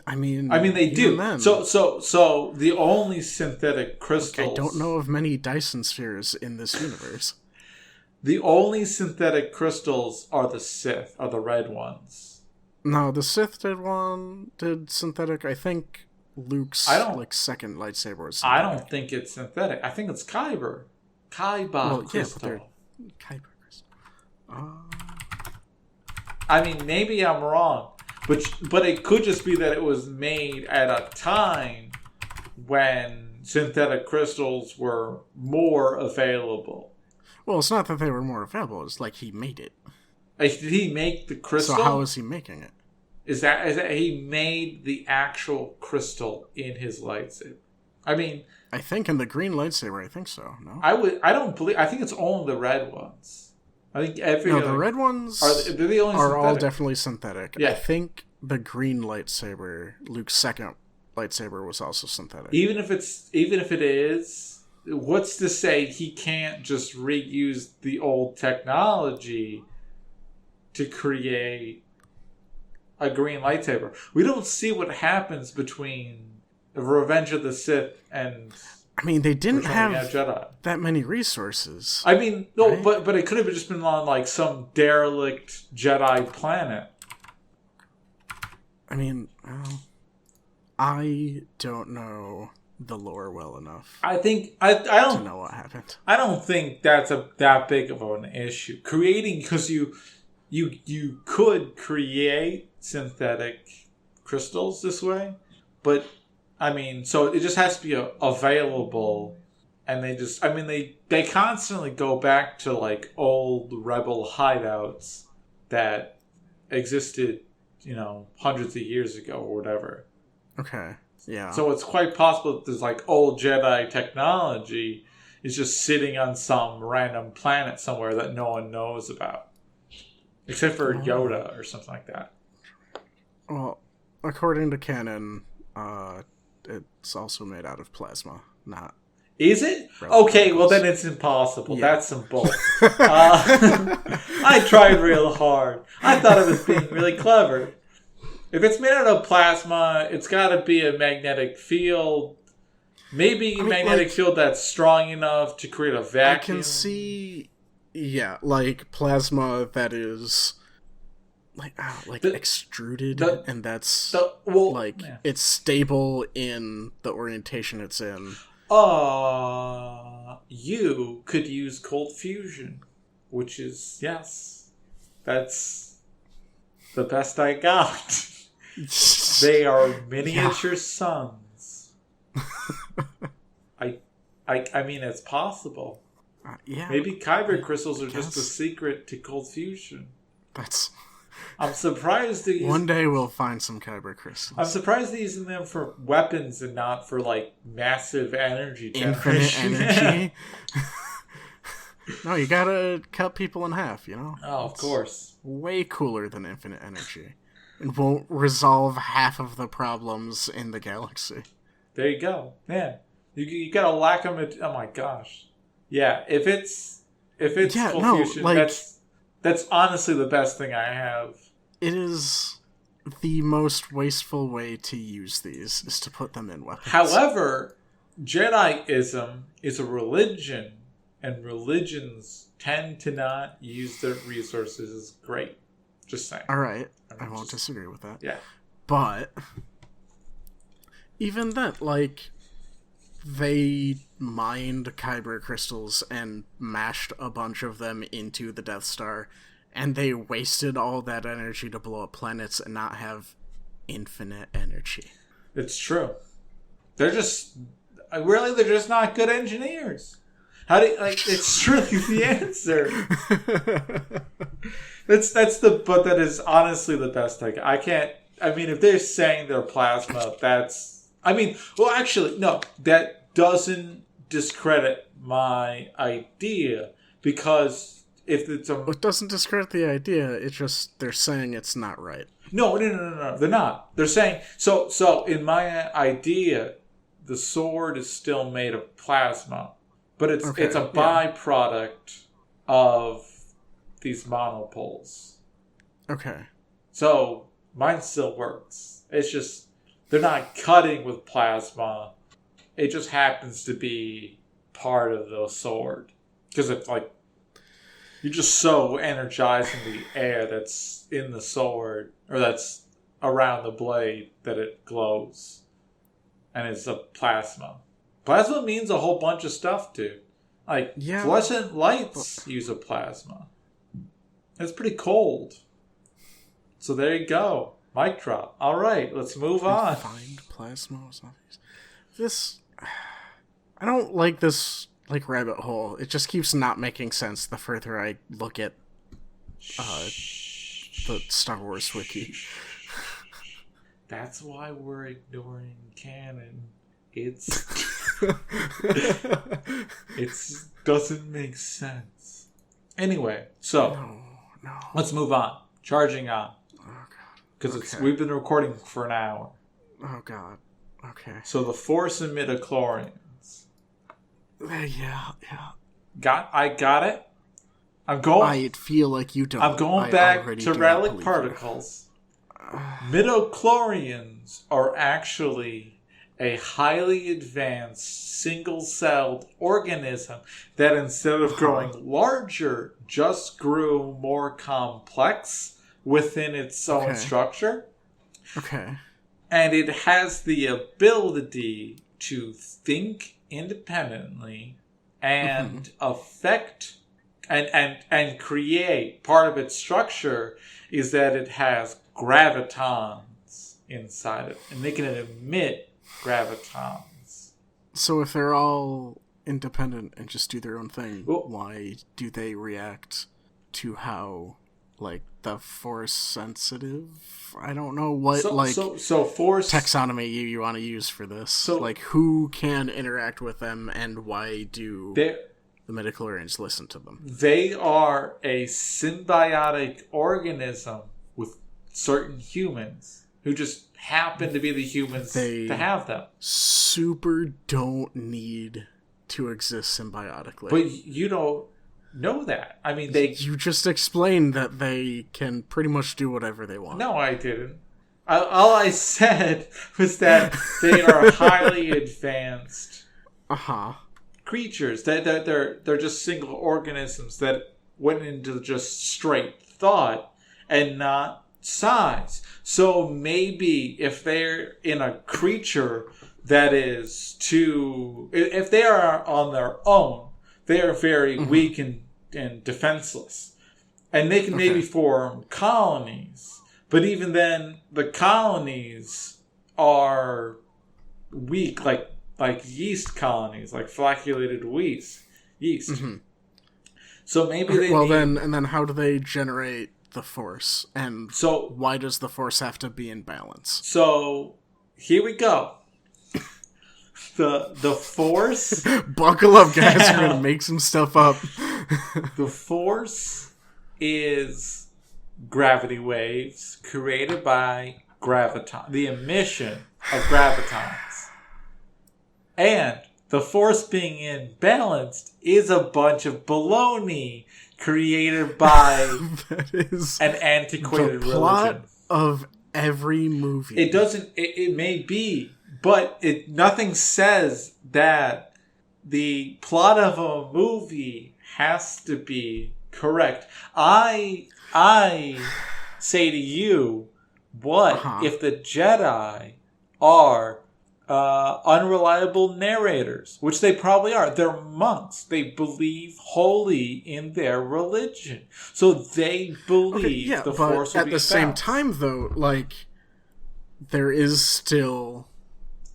I mean they do. Then, so the only synthetic crystals... I don't know of many Dyson spheres in this universe. The only synthetic crystals are the Sith, are the red ones. No, the Sith did synthetic. I think Luke's second lightsaber was synthetic. I don't think it's synthetic. I think it's kyber. Crystal. Yeah, kyber crystal. I mean, maybe I'm wrong. But it could just be that it was made at a time when synthetic crystals were more available. Well, it's not that they were more available. It's like he made it. Did he make the crystal? So how is he making it? Is that he made the actual crystal in his lightsaber? I mean, I think in the green lightsaber, I think so. No, I think it's only the red ones. I think the red ones they're the only are all definitely synthetic. Yeah. I think the green lightsaber, Luke's second lightsaber, was also synthetic. Even if it is, what's to say he can't just reuse the old technology to create a green lightsaber? We don't see what happens between the Revenge of the Sith and... I mean, they didn't have Jedi. That many resources. I mean, no, right? but it could have just been on, like, some derelict Jedi planet. I mean, I don't know the lore well enough. I think I don't to know what happened. I don't think that's that big of an issue. Creating, because you could create synthetic crystals this way, but I mean, so it just has to be available, and they constantly go back to, like, old rebel hideouts that existed, hundreds of years ago or whatever. Okay, yeah. So it's quite possible that there's, like, old Jedi technology is just sitting on some random planet somewhere that no one knows about, except for Yoda or something like that. Well, according to canon, it's also made out of plasma, not... Is it? Okay, well then it's impossible. Yeah. That's some bull. I tried real hard. I thought it was being really clever. If it's made out of plasma, it's got to be a magnetic field. Maybe a magnetic field that's strong enough to create a vacuum. I can see, like plasma that is... extruded, and that's it's stable in the orientation it's in. You could use cold fusion, which is, yes, that's the best I got. They are miniature suns. I mean, it's possible. Maybe kyber crystals are just the secret to cold fusion. I'm surprised that one day we'll find some kyber crystals. I'm surprised they're using them for weapons and not for, like, massive energy generation. Infinite energy? No, you gotta cut people in half, Oh, of course. Way cooler than infinite energy. It won't resolve half of the problems in the galaxy. There you go. Man, you gotta lack them at... Oh my gosh. Yeah, if it's full fusion, that's honestly the best thing I have. It is the most wasteful way to use these is to put them in weapons. However, Jediism is a religion, and religions tend to not use their resources as great. Just saying. All right, I won't disagree with that. Yeah. But even then, like, they mined kyber crystals and mashed a bunch of them into the Death Star, and they wasted all that energy to blow up planets and not have infinite energy. It's true. They're just not good engineers. How do you, like? It's really the answer. But that is honestly the best thing. If they're saying they're plasma, no, that doesn't discredit my idea, because if it's it doesn't discredit the idea, it's just they're saying it's not right. No, they're not. They're saying, so in my idea, the sword is still made of plasma, but it's a byproduct of these monopoles. Okay. So mine still works. It's just they're not cutting with plasma. It just happens to be part of the sword, because it's like you're just so energizing the air that's in the sword, or that's around the blade, that it glows. And it's a plasma. Plasma means a whole bunch of stuff, dude. Like, fluorescent lights use a plasma. It's pretty cold. So there you go. Mic drop. All right, let's move on. Find plasma or something. I don't like this, like, rabbit hole. It just keeps not making sense the further I look at the Star Wars wiki. That's why we're ignoring canon. It doesn't make sense. Anyway, so no. Let's move on. Charging on. Oh god. Because we've been recording for an hour. Oh god. Okay. So the Force and midichlorians. Yeah. I got it. I feel like you don't. I'm going back to relic particles. Midichlorians are actually a highly advanced single-celled organism that, instead of growing larger, just grew more complex within its own structure. Okay. And it has the ability to think independently and affect and create. Part of its structure is that it has gravitons inside it, and they can emit gravitons. So if they're all independent and just do their own thing, why do they react to how, like, the Force sensitive? I don't know what Force taxonomy you want to use for this. So, like, who can interact with them, and why do the midichlorians listen to them? They are a symbiotic organism with certain humans who just happen to be the humans to have them. Super don't need to exist symbiotically. But you don't know that. I mean, You just explained that they can pretty much do whatever they want. No, I didn't. All I said was that they are highly advanced creatures. They're just single organisms that went into just straight thought and not size. So maybe if they're in a creature that is if they are on their own, they are very weak and defenseless. And they can maybe form colonies. But even then, the colonies are weak, like yeast colonies, like flocculated yeast. So maybe they then how do they generate the Force? And why does the Force have to be in balance? So here we go. The Force. Buckle up, guys. We're gonna make some stuff up. The Force is gravity waves created by graviton, the emission of gravitons. And the Force being imbalanced is a bunch of baloney created by that is an antiquated the plot religion. of every movie. It doesn't. It may be, but nothing says that the plot of a movie has to be correct. I say to you, what if the Jedi are unreliable narrators, which they probably are. They're monks. They believe wholly in their religion. So they believe the Force will be at the same time, though, like, there is still,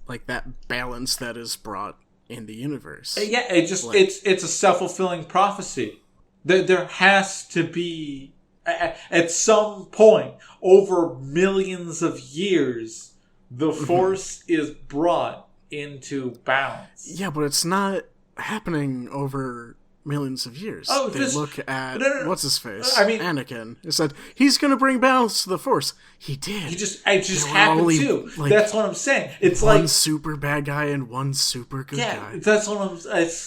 like, that balance that is brought in the universe. Yeah, it's a self-fulfilling prophecy. There has to be, at some point, over millions of years, the Force is brought into balance. Yeah, but it's not happening over millions of years. Oh, they look at what's his face? Anakin. It said he's going to bring balance to the Force. He did. It just happened too. Like, that's what I'm saying. It's one like super bad guy and one super good guy. Yeah, that's what I'm.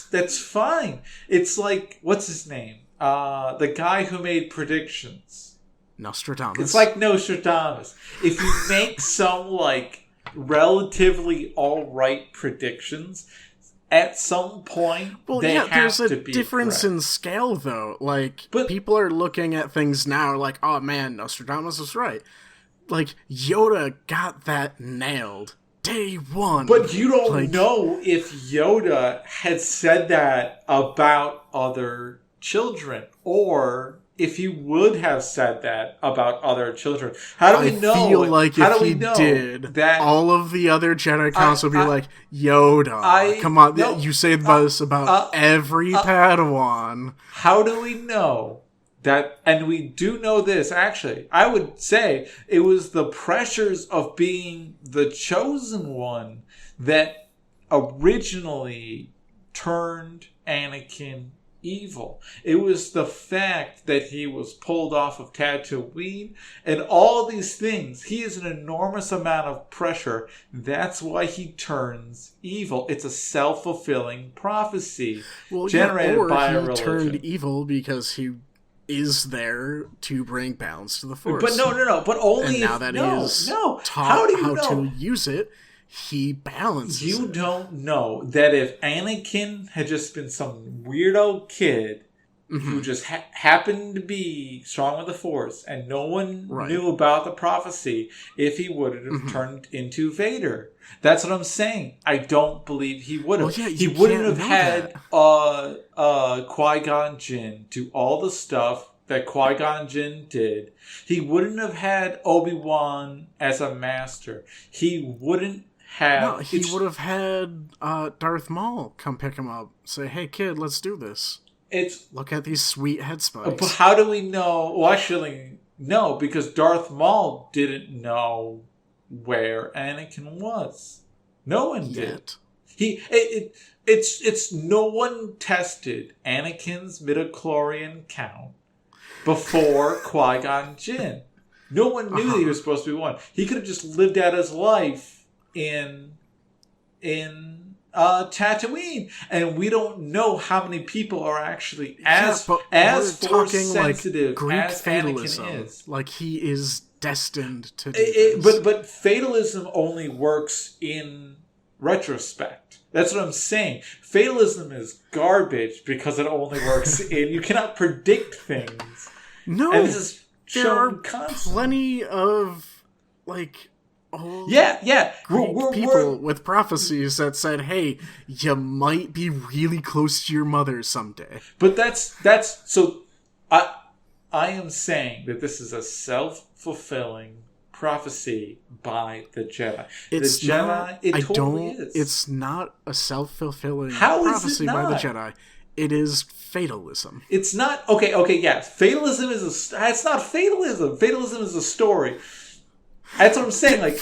That's fine. It's like, what's his name? The guy who made predictions. Nostradamus. It's like Nostradamus. If you make some, like, relatively alright predictions, at some point, they have to be there's a difference correct. In scale, though. Like, people are looking at things now like, oh man, Nostradamus was right. Like, Yoda got that nailed. Day one. But you don't know if Yoda had said that about other children, or if he would have said that about other children. How do we know? I feel like if he did, that all of the other Jedi Council would be like, Yoda, come on, you say this about every Padawan. How do we know that? And we do know this, actually. I would say it was the pressures of being the chosen one that originally turned Anakin evil. It was the fact that he was pulled off of Tatooine and all these things. He is an enormous amount of pressure. That's why he turns evil. It's a self-fulfilling prophecy generated by a religion. He turned evil because he is there to bring balance to the Force. But no. But only and now that he is taught how to use it, he balances You don't know that if Anakin had just been some weirdo kid who just happened to be strong with the Force and no one knew about the prophecy, if he would have turned into Vader. That's what I'm saying. I don't believe he would have. He wouldn't have had Qui-Gon Jinn do all the stuff that Qui-Gon Jinn did. He wouldn't have had Obi-Wan as a master. He wouldn't have... he would have had Darth Maul come pick him up. Say, hey kid, let's do this. Look at these sweet head spikes. But how do we know? Well, actually, no, because Darth Maul didn't know where Anakin was. No one did. It's no one tested Anakin's midichlorian count before Qui-Gon Jinn. No one knew that he was supposed to be one. He could have just lived out his life in Tatooine, and we don't know how many people are actually as force sensitive like Greek as fatalism. Anakin is. Like he is destined to do this. But fatalism only works in retrospect. That's what I'm saying. Fatalism is garbage because it only works in... You cannot predict things. No, and this is there are constantly. Plenty of like old Greek people with prophecies that said, "Hey, you might be really close to your mother someday." But that's so. I am saying that this is a self-fulfilling prophecy by the Jedi. It's not a self-fulfilling prophecy by the Jedi. It is fatalism. It's not yes. Fatalism is it's not fatalism. Fatalism is a story. That's what I'm saying. Like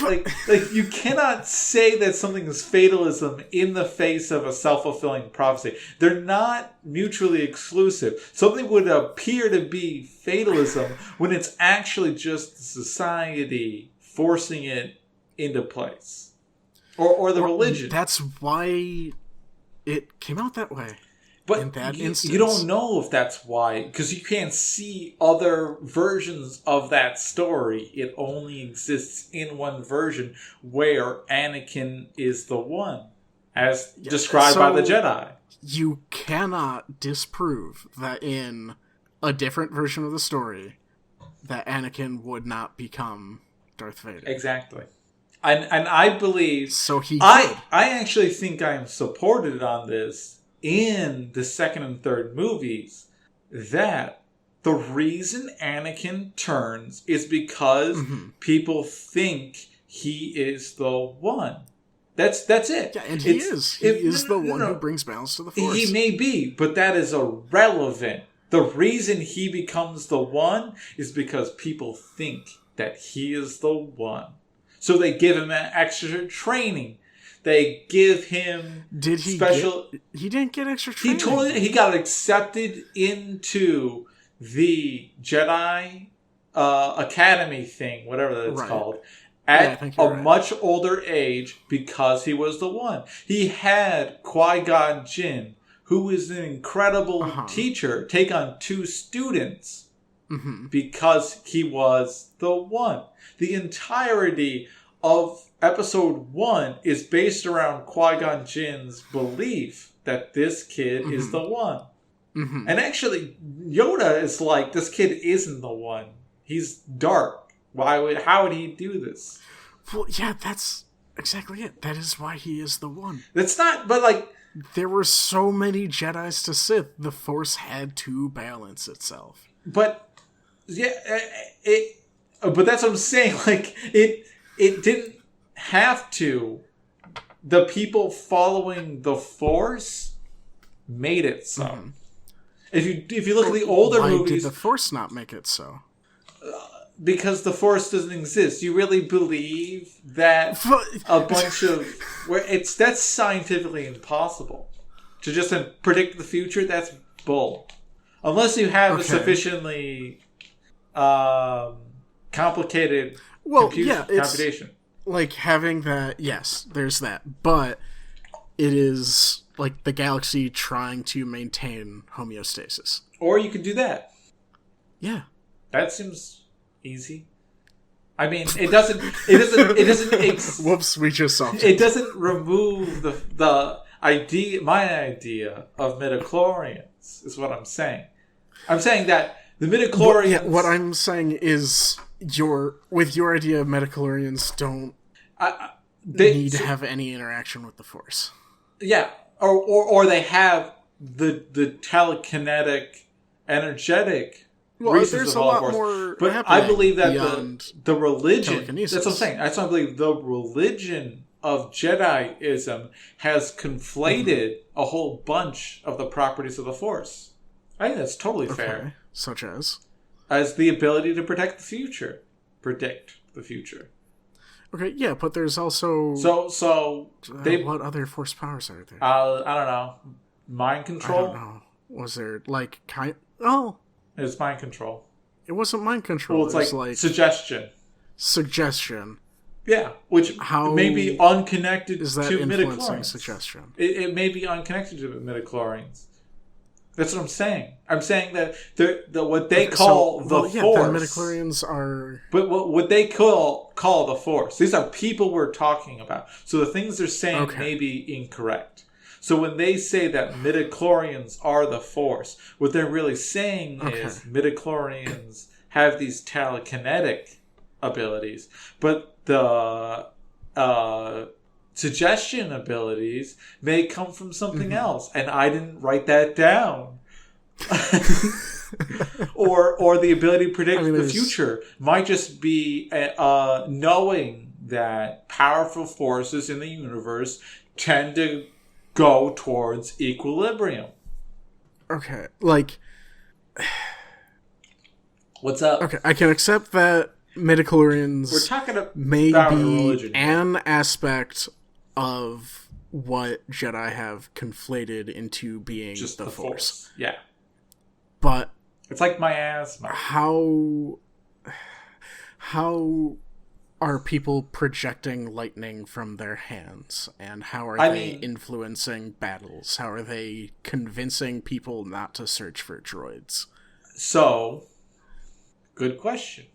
you cannot say that something is fatalism in the face of a self-fulfilling prophecy. They're not mutually exclusive. Something would appear to be fatalism when it's actually just society forcing it into place. Or the religion. That's why it came out that way. But in that instance, you don't know if that's why, because you can't see other versions of that story. It only exists in one version where Anakin is the one, as described by the Jedi. You cannot disprove that in a different version of the story that Anakin would not become Darth Vader. Exactly. And I believe... So he I actually think I am supported on this in the second and third movies, that the reason Anakin turns is because people think he is the one. That's it. Yeah, and he is. He is the one who brings balance to the Force. He may be, but that is irrelevant. The reason he becomes the one is because people think that he is the one. So they give him an extra training. They give him special... He didn't get extra training. He got accepted into the Jedi Academy thing, whatever that's called, at a much older age because he was the one. He had Qui-Gon Jinn, who is an incredible teacher, take on 2 students because he was the one. The entirety of Episode 1 is based around Qui-Gon Jinn's belief that this kid is the one. And actually, Yoda is like, this kid isn't the one. He's dark. How would he do this? Well, yeah, that's exactly it. That is why he is the one. That's not, but like... There were so many Jedis to Sith, the Force had to balance itself. But, yeah, but that's what I'm saying. Like, it didn't have to. The people following the Force made it so. If you look at the older movies... Why did the Force not make it so? Because the Force doesn't exist. You really believe that a bunch of... That's scientifically impossible. To just predict the future, that's bull. Unless you have a sufficiently complicated computation. Like having that... Yes, there's that. But it is like the galaxy trying to maintain homeostasis. Or you could do that. Yeah. That seems... easy. I mean, it doesn't. Whoops, we just saw. It doesn't remove the idea. My idea of midichlorians is what I'm saying. I'm saying that the midichlorians. What I'm saying is with your idea of midichlorians don't need to have any interaction with the Force. Yeah, or they have the telekinetic, energetic. Well, there's a lot more. But I believe that the religion... That's what I'm saying. That's why I believe the religion of Jediism has conflated a whole bunch of the properties of the Force. I think that's totally fair. Such as? As the ability to predict the future. Okay, yeah, but there's also... what other Force powers are there? I don't know. Mind control? I don't know. Was there, like, It's mind control. It wasn't mind control. Well, it's like suggestion. Suggestion. Yeah, which may be unconnected is that to influencing midichlorians. Suggestion? It may be unconnected to midichlorians. That's what I'm saying. I'm saying that what they call the Force. The midichlorians are... But what they call the Force. These are people we're talking about. So the things they're saying may be incorrect. So when they say that midichlorians are the Force, what they're really saying is midichlorians have these telekinetic abilities, but the suggestion abilities may come from something else, and I didn't write that down. or the ability to predict the future might just be knowing that powerful forces in the universe tend to go towards equilibrium. Okay, like... What's up? Okay, I can accept that midichlorians may be an aspect of what Jedi have conflated into being just the Force. Yeah. But... It's like my asthma. How are people projecting lightning from their hands? And how are they influencing battles? How are they convincing people not to search for droids? So, good question.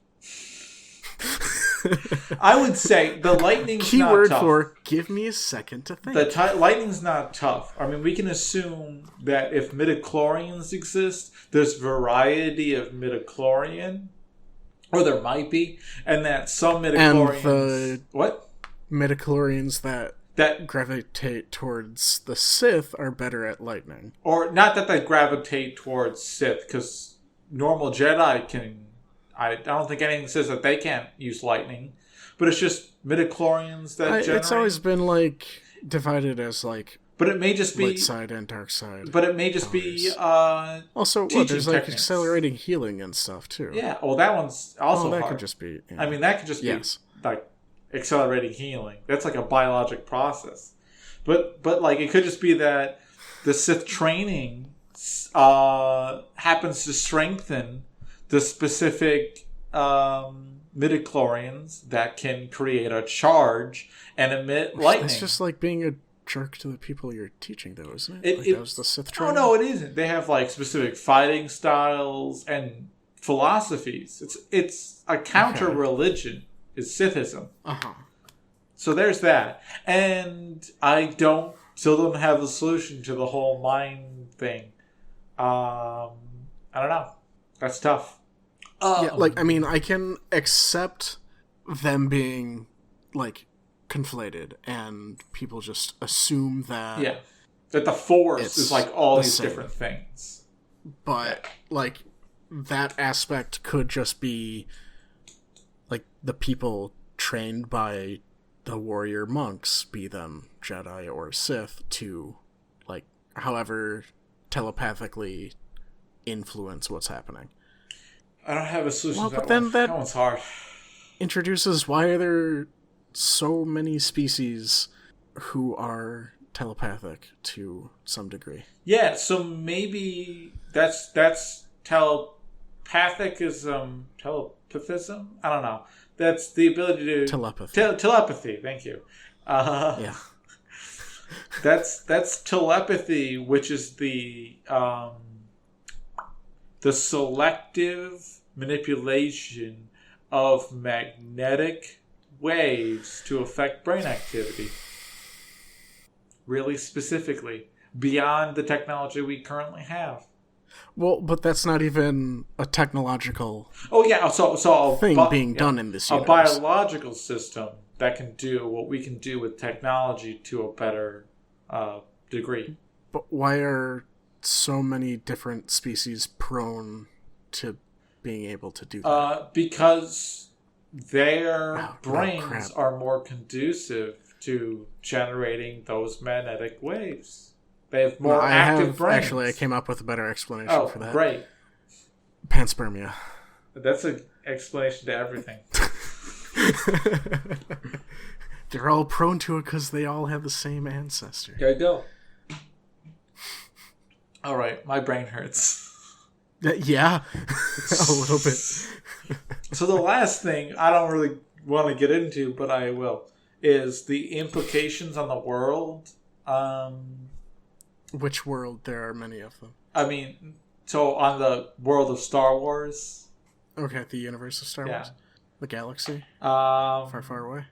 I would say the lightning's Keyword not tough. for give me a second to think. The lightning's not tough. I mean, we can assume that if midichlorians exist, there's variety of midichlorian, or there might be, and that some midichlorians... And the what? Midichlorians that gravitate towards the Sith are better at lightning. Or not that they gravitate towards Sith, because normal Jedi can... I don't think anything says that they can't use lightning, but it's just midichlorians that generate. It's always been like divided as like, but it may just be light side and dark side. But it may just be also there's like accelerating healing and stuff too. Yeah, well that one's also that hard. could just be. I mean, that could just be like accelerating healing. That's like a biologic process. But like it could just be that the Sith training happens to strengthen the specific midichlorians that can create a charge and emit lightning. It's just like being a jerk to the people you're teaching, though, isn't it? That was the Sith training? No, it isn't. They have like specific fighting styles and philosophies. It's a counter-religion is Sithism. Uh-huh. So there's that. And I still don't have the solution to the whole mind thing. I don't know. That's tough. I can accept them being, like, conflated, and people just assume that... Yeah. That the Force is, like, all these same. different things. But, like, that aspect could just be, like, the people trained by the warrior monks, be them Jedi or Sith, to, like, however telepathically influence what's happening. I don't have a solution to that but then one. that one's hard. Introduces why are there so many species who are telepathic to some degree. Yeah, so maybe that's telepathicism. Telepathism? I don't know. That's the ability to... Telepathy. Telepathy, thank you. Yeah. That's telepathy, which is the selective manipulation of magnetic waves to affect brain activity. Really specifically, beyond the technology we currently have. Well, but that's not even a technological thing being done in this universe. A biological system that can do what we can do with technology to a better degree. But why are so many different species prone to being able to do that? Because their brains are more conducive to generating those magnetic waves. They have more active brains. Actually, I came up with a better explanation for that. Great. Panspermia. That's an explanation to everything. They're all prone to it because they all have the same ancestor. There you go. All right, my brain hurts. Yeah, a little bit. So the last thing I don't really want to get into, but I will, is the implications on the world. Which world? There are many of them. I mean, so on the world of Star Wars. Okay, the universe of Star Wars. The galaxy. Far, far away.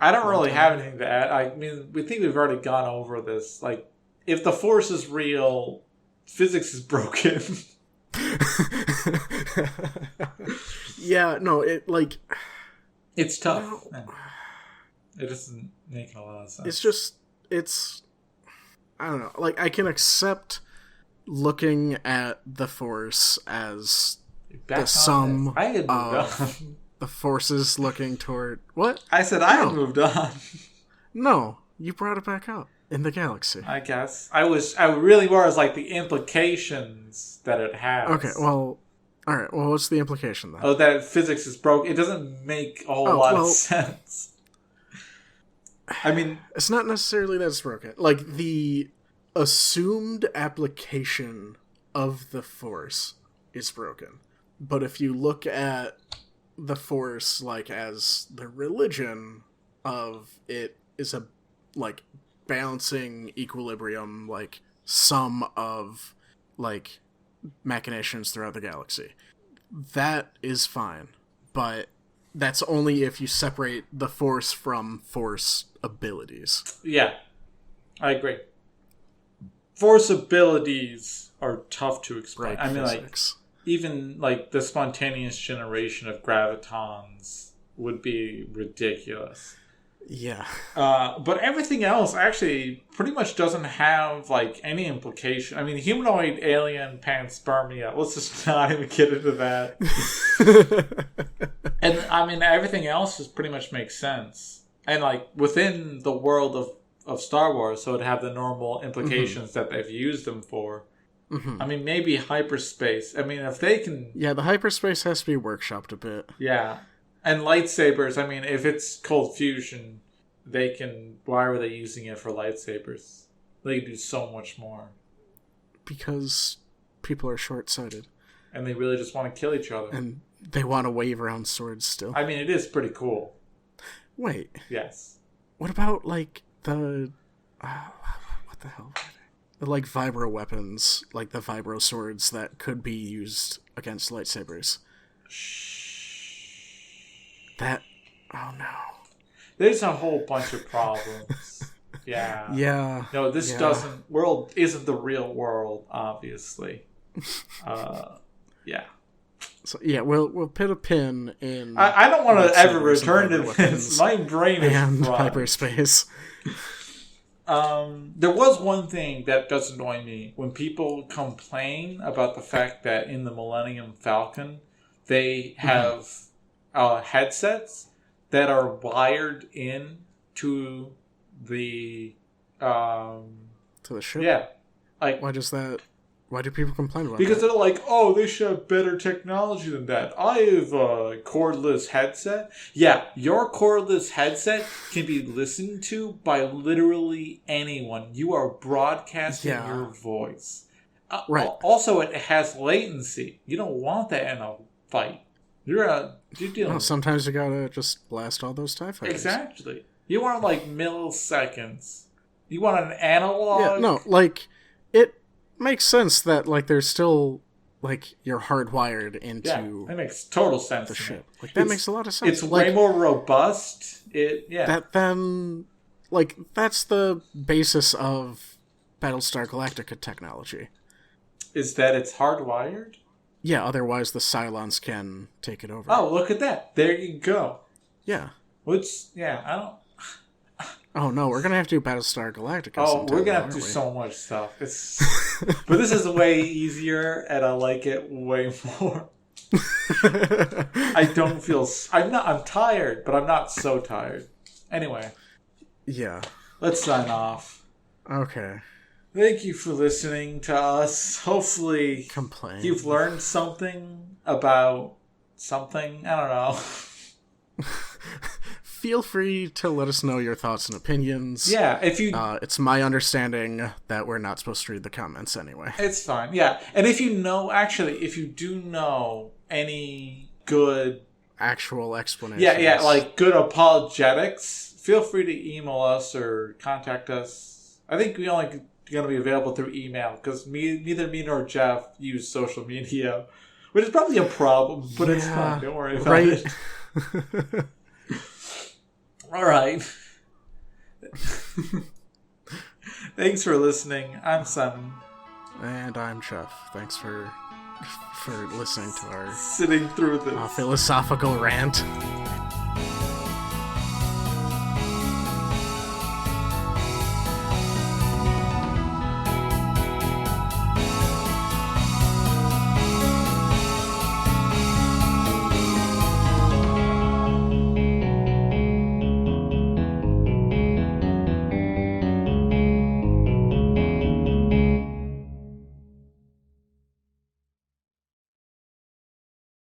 I don't really have anything to add. I mean, we think we've already gone over this. Like, if the Force is real, physics is broken. Yeah, no, it's tough. It doesn't make a lot of sense. I don't know. Like, I can accept looking at the Force as the sum of the forces looking toward... What? I said I had moved on. No, you brought it back up. In the galaxy. I guess. I really was like the implications that it has. Okay, well... Alright, well, what's the implication then? Oh, that physics is broken. It doesn't make a whole lot of sense. I mean... It's not necessarily that it's broken. Like, the assumed application of the Force is broken. But if you look at the Force, like, as the religion of it is a, like, balancing equilibrium, like, sum of, like, machinations throughout the galaxy. That is fine, but that's only if you separate the Force from Force abilities. Yeah, I agree. Force abilities are tough to explain. Right, I mean, physics. like, even, like, the spontaneous generation of gravitons would be ridiculous. Yeah. But everything else actually pretty much doesn't have, like, any implication. I mean, humanoid, alien, panspermia, let's just not even get into that. And, I mean, everything else just pretty much makes sense. And, like, within the world of Star Wars, so it'd have the normal implications that they've used them for. I mean, maybe hyperspace. I mean, if they can... Yeah, the hyperspace has to be workshopped a bit. Yeah. And lightsabers, I mean, if it's cold fusion, they can... Why are they using it for lightsabers? They can do so much more. Because people are short-sighted. And they really just want to kill each other. And they want to wave around swords still. I mean, it is pretty cool. Wait. Yes. What about, like, the... what the hell? The, like, vibro weapons, like the vibro swords that could be used against lightsabers. That... Oh, no. There's a whole bunch of problems. Yeah. Yeah. No, this doesn't... World isn't the real world, obviously. Yeah. So, yeah, we'll put a pin in... I don't want to ever return to this. My brain is and fried. hyperspace. There was one thing that does annoy me. When people complain about the fact that in the Millennium Falcon, they have headsets that are wired in to the... to the ship? Yeah. Like, Why do people complain about because that? they're like, oh, they should have better technology than that. I have a cordless headset. Yeah, your cordless headset can be listened to by literally anyone. You are broadcasting your voice. Right. Also, it has latency. You don't want that in a fight. You're dealing. Well, sometimes you gotta just blast all those TIE fighters. Exactly. You want like milliseconds. You want an analog. Yeah, no, like it makes sense that like there's still like you're hardwired into that makes total sense. The ship. Like that makes a lot of sense. It's way more robust. That then like that's the basis of Battlestar Galactica technology. Is that it's hardwired? Yeah, otherwise the Cylons can take it over. Oh, look at that. There you go. Yeah. I don't... Oh, no, we're going to have to do Battlestar Galactica. Oh, we're going to have to do so much stuff. But this is way easier, and I like it way more. I don't feel... I'm tired, but I'm not so tired. Anyway. Yeah. Let's sign off. Okay. Thank you for listening to us. Hopefully you've learned something about something. I don't know. Feel free to let us know your thoughts and opinions. Yeah, if you... it's my understanding that we're not supposed to read the comments anyway. It's fine, yeah. And if you do know any good... actual explanations. Yeah, like good apologetics, feel free to email us or contact us. I think we only going to be available through email because neither me nor Geoff use social media, which is probably a problem, but it's fine. Don't worry about it. All right. Thanks for listening. I'm Simon. And I'm Geoff. Thanks for listening to our sitting through this philosophical rant.